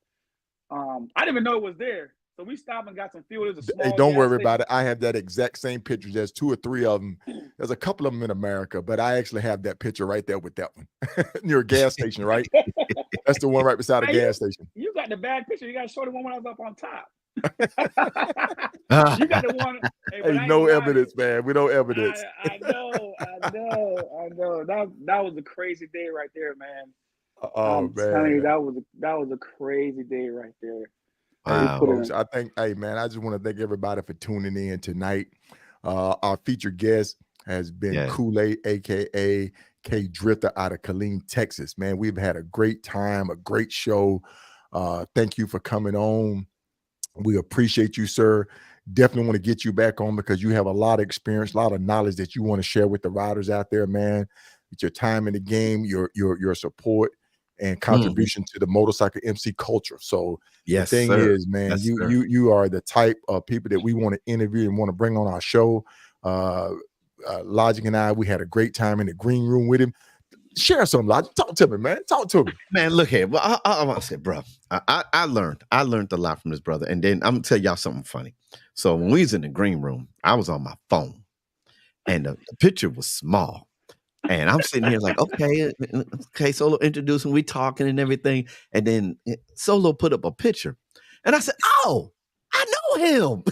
I didn't even know it was there, so we stopped and got some fuel. Hey, don't worry about it. I have that exact same picture. There's 2 or 3 of them. There's a couple of them in America, but I actually have that picture right there with that one near a gas station, right? That's the one right beside a gas station. You got the bad picture. You got to show the one when I was up on top. You got the one. Hey, no evidence, man. We don't evidence. I know. That was a crazy day right there, man. Oh, man. Telling you, that was a crazy day right there. Wow. Folks, I just want to thank everybody for tuning in tonight. Our featured guest has been Kool-Aid, aka KA Drifta, out of Killeen, Texas. Man, we've had a great time, a great show. Thank you for coming on. We appreciate you, sir. Definitely want to get you back on because you have a lot of experience, a lot of knowledge that you want to share with the riders out there, man. With your time in the game, your support and contribution to the motorcycle MC culture. So the thing is, man, you are the type of people that we want to interview and want to bring on our show. Logic and I, we had a great time in the green room with him. Share some, Logic. Talk to me, man. Talk to me. Man, look here. Well, I want to say, bro, I learned a lot from this brother. And then I'm going to tell y'all something funny. So when we was in the green room, I was on my phone and the picture was small. And I'm sitting here like, okay, Solo introducing, we talking and everything. And then Solo put up a picture. And I said, oh, I know him.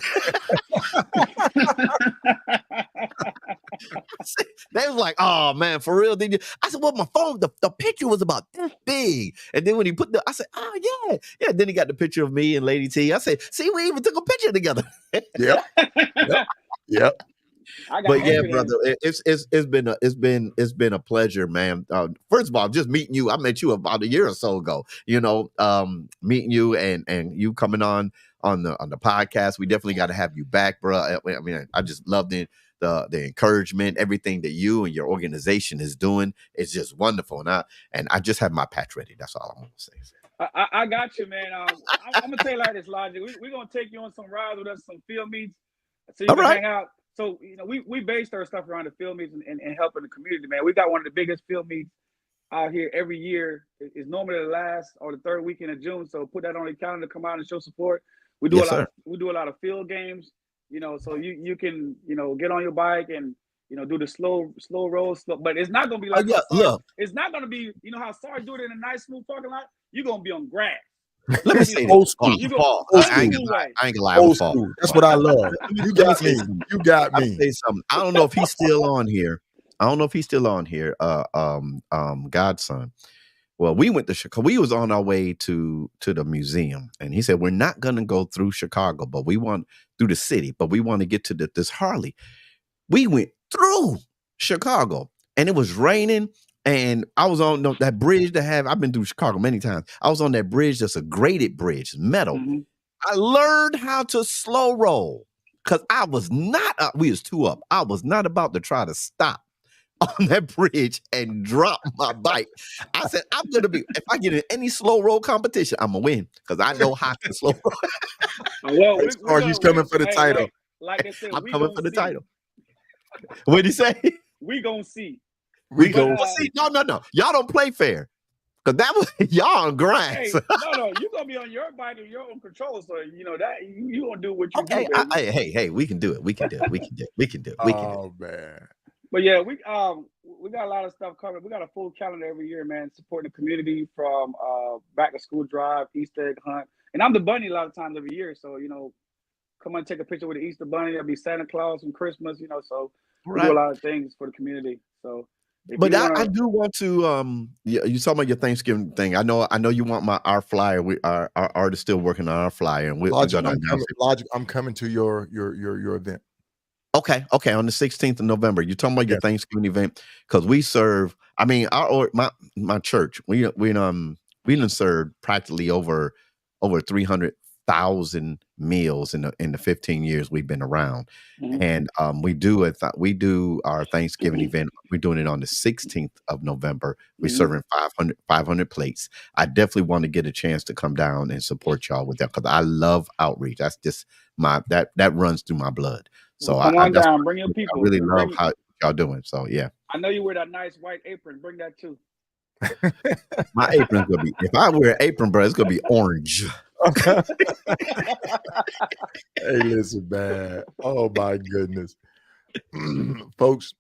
They was like, oh man, for real, did you? I said, well, my phone, the picture was about this big. And then when he put I said, oh yeah. Then he got the picture of me and Lady T. I said, see, we even took a picture together. Yep. But yeah, brother, it's been a pleasure, man. First of all, just meeting you. I met you about a year or so ago. Meeting you and you coming on the podcast. We definitely got to have you back, bro. I mean, I just love the encouragement, everything that you and your organization is doing. It's just wonderful, and I just have my patch ready. That's all I'm gonna say. I got you, man. I'm gonna tell you like this, Logic. We're gonna take you on some rides with us, some field meets, so you can hang out. So, we based our stuff around the field meets and helping the community, man. We got one of the biggest field meets out here every year. It's normally the last or the third weekend of June. So put that on your calendar, come out and show support. We do a lot of field games, so you can, get on your bike and, do the slow roll, but it's not going to be like, it's not going to be, how Sarge do it in a nice smooth parking lot. You're going to be on grass. Let me say old school. I ain't gonna lie. Old school. That's what I love. You got me. I'll say something. I don't know if he's still on here. Godson. Well, we went to Chicago. We was on our way to the museum, and he said we're not gonna go through Chicago, but we want through the city, but we want to get to this Harley. We went through Chicago, and it was raining. And I was on that bridge I've been through Chicago many times. I was on that bridge, that's a graded bridge, metal. Mm-hmm. I learned how to slow roll because I was not we was 2 up. I was not about to try to stop on that bridge and drop my bike. I said, I'm going to be, if I get in any slow roll competition, I'm going to win because I know how to slow roll. Well, he's coming for the title. Like I said, I'm coming for the title. What did he say? We gonna see. See, no. Y'all don't play fair. Cause that was y'all on grind. Hey, no, you're gonna be on your bike and your own control, so you know that you gonna do what you do. Hey, we can do it. We can do it. Oh man. But yeah, we got a lot of stuff coming. We got a full calendar every year, man, supporting the community from back to school drive, Easter egg hunt. And I'm the bunny a lot of times every year. So, you know, come on, take a picture with the Easter bunny. There'll be Santa Claus and Christmas, you know, so we do a lot of things for the community. So but I do want to you talking about your Thanksgiving thing. I know you want our flyer. Our artist still working on our flyer, and we're gonna announce it. Logic, I'm coming to your event. Okay, on the 16th of November. You're talking about your Thanksgiving event, because we serve. I mean, my church, we done served practically over 300,000 meals in the 15 years we've been around, and we do our Thanksgiving event. We're doing it on the 16th of November. We're serving 500 plates. I definitely want to get a chance to come down and support y'all with that, because I love outreach. That's just that runs through my blood. So come on down, bring your people. I really love how y'all doing. So yeah. I know you wear that nice white apron. Bring that too. My apron's gonna be. If I wear an apron, bro, it's gonna be orange. Hey, listen, man. Oh my goodness, folks,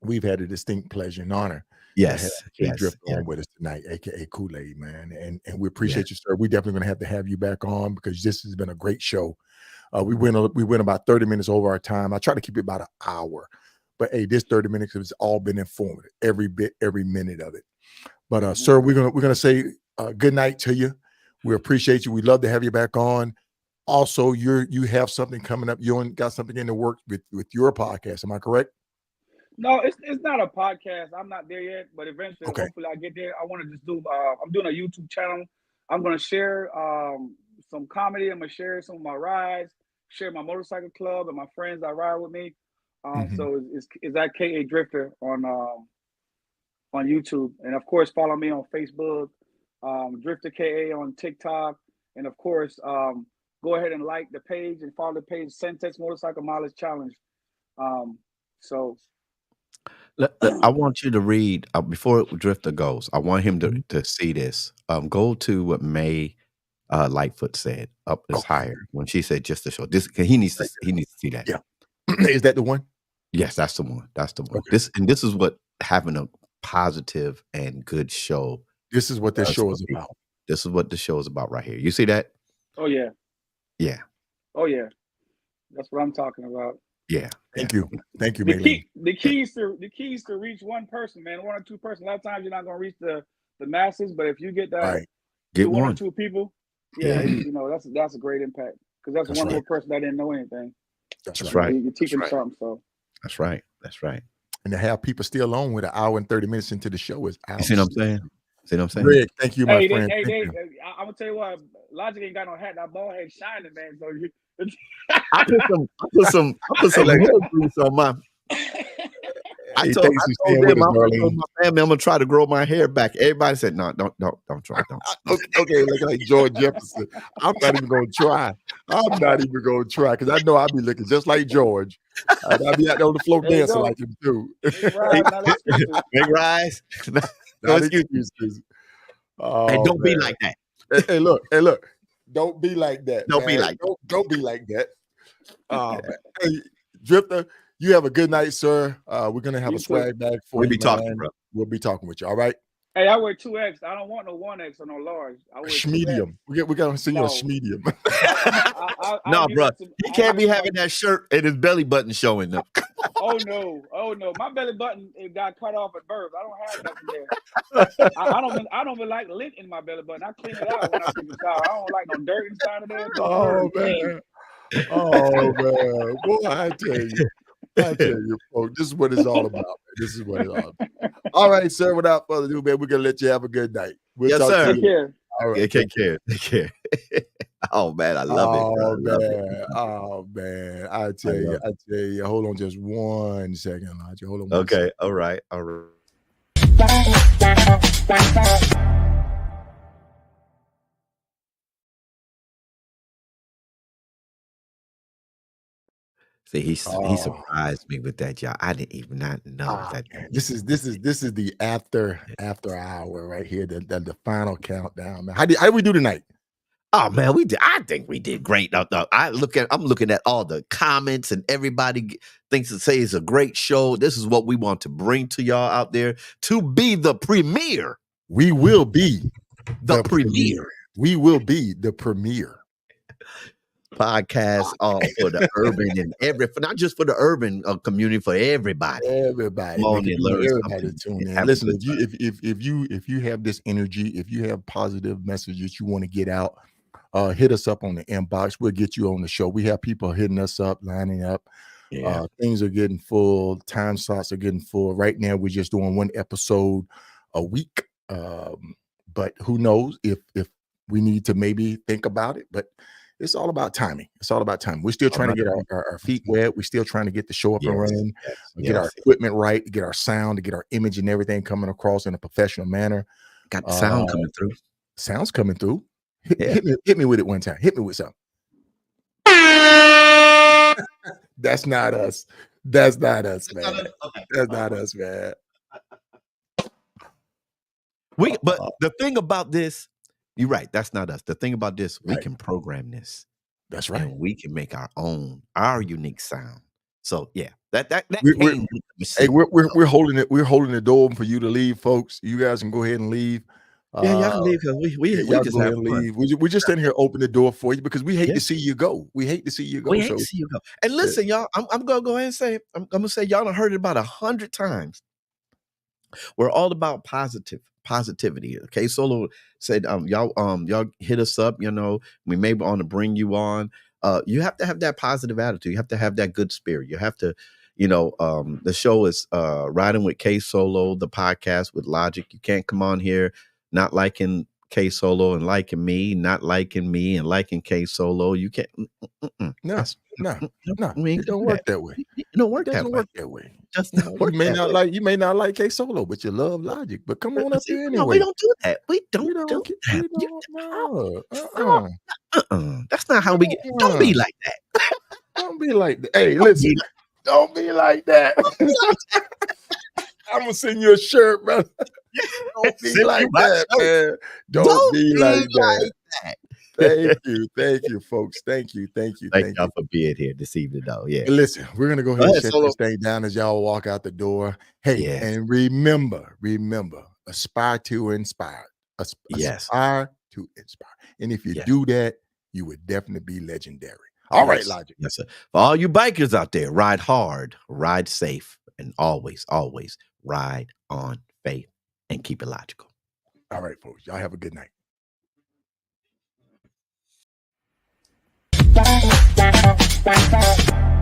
we've had a distinct pleasure and honor. Yes, Drifta on with us tonight, aka Kool-Aid, man, and we appreciate you, sir. We're definitely gonna have to have you back on, because this has been a great show. We went about 30 minutes over our time. I try to keep it about an hour, but hey, this 30 minutes has all been informative, every minute of it. But sir, we're gonna say good night to you. We appreciate you. We love to have you back on. Also, you have something coming up. You got something in the works with your podcast. Am I correct? No, it's not a podcast. I'm not there yet, but eventually, hopefully, I get there. I want to just do. I'm doing a YouTube channel. I'm going to share some comedy. I'm going to share some of my rides. Share my motorcycle club and my friends that ride with me. So it's at KA Drifta on YouTube, and of course follow me on Facebook, Drifta KA on TikTok, and of course go ahead and like the page and follow the page, Centex Motorcycle Mileage Challenge. So I want you to read before Drifta goes. I want him to see this. Go to what May Lightfoot said. Up is higher, when she said just to show this. He needs to see that. Yeah, is that the one? Yes, that's the one. That's the one. Okay. This is what having a positive and good show. This is what this show is about. This is what the show is about right here. You see that? Oh yeah. Yeah. Oh yeah. That's what I'm talking about. Yeah. Thank you. Thank you, the keys to reach one person, man, one or two person. A lot of times you're not gonna reach the masses, but if you get that get one or two people, you know, that's a great impact, because that's one more person that didn't know anything. That's right. You're teaching something. So that's right. And to have people still on with an hour and 30 minutes into the show is you see what I'm saying? See what I'm saying? Greg, thank you, my friend. I'm gonna tell you what, Logic ain't got no hat. That ball head shining, man. So I put some hair grease on my. I told them, my family, I'm gonna try to grow my hair back. Everybody said, no, don't try. Okay, like George Jefferson. I'm not even gonna try. Because I know I'll be looking just like George. I'll be out there on the floor dancing like him too. Big rise. No excuses. Hey, don't be like that. Hey, look. Don't be like that. Don't be like that. Hey, Drifta, you have a good night, sir. We're gonna have a swag bag for you. We'll be talking with you. All right. Hey, I wear 2X. I don't want no 1X or no large. I wear medium. We gotta see you a medium. No, bro. He can't be having that shirt and his belly button showing up. Oh no. My belly button, it got cut off at birth. I don't have nothing there. I don't even like lint in my belly button. I clean it out when I take a shower. I don't like no dirt inside of there. Oh man. Boy, I tell you, folks, this is what it's all about. All right, sir. Without further ado, man, we're gonna let you have a good night. Yes, sir. Take care. All right. Take care. Oh man, I love it. Oh man, I tell you. Hold on, just 1 second, Elijah. Hold on. Okay. All right. See, he surprised me with that, y'all. I didn't even not know that. This is the after hour right here. The final countdown, man. How did we do tonight? Oh man, we did. I think we did great. I'm looking at all the comments, and everybody thinks to say it's a great show. This is what we want to bring to y'all out there to be the premiere. We will be the premiere. We will be the premiere podcast for the urban and not just for the urban community, for everybody. Everybody tune in. Listen, if you have this energy, if you have positive messages you want to get out, hit us up on the inbox. We'll get you on the show. We have people hitting us up, lining up. Yeah. Things are getting full. Time slots are getting full. Right now, we're just doing one episode a week. But who knows if we need to maybe think about it. But it's all about timing. It's all about time. We're still trying to get our feet wet. We're still trying to get the show up and running, get our equipment right, get our sound, to get our image and everything coming across in a professional manner. Got the sound coming through. Sound's coming through. Hit me with it one time. Hit me with something. That's not us. That's not us, man. That's not us, man. But the thing about this, you're right. That's not us. The thing about this, we can program this. That's right. And we can make our unique sound. So yeah, we're holding it. We're holding the door open for you to leave, folks. You guys can go ahead and leave. Yeah, y'all can leave because we just have fun. Leave. We're just in here open the door for you because we hate to see you go. We hate to see you go. We hate to see you go. And listen, y'all, I'm gonna go ahead and say, I'm gonna say y'all done heard it about 100 times. We're all about positivity. Okay, Solo said, y'all hit us up. You know, we may want to bring you on. You have to have that positive attitude. You have to have that good spirit. You have to, the show is Riding with Ksolo, the podcast with Logic. You can't come on here not liking Ksolo and liking me, not liking me and liking Ksolo. You can't. No. It don't work that way. It don't work that way. You may not like Ksolo, but you love Logic. But come on up here anyway. No, we don't do that. We don't do that. That's not how we get. Don't be like that. Don't be like that. Hey, listen. Don't be like that. I'm gonna send you a shirt, brother. Don't be like that, man. Don't be like that. Thank you, folks. Thank you y'all for being here this evening, though. Yeah. But listen, we're gonna go ahead and shut this thing down as y'all walk out the door. Hey, and remember, aspire to inspire. Aspire to inspire. And if you do that, you would definitely be legendary. All right, Logic. Yes, sir. For all you bikers out there, ride hard, ride safe, and always ride on faith and keep it logical. All right, folks. Y'all have a good night. Bye.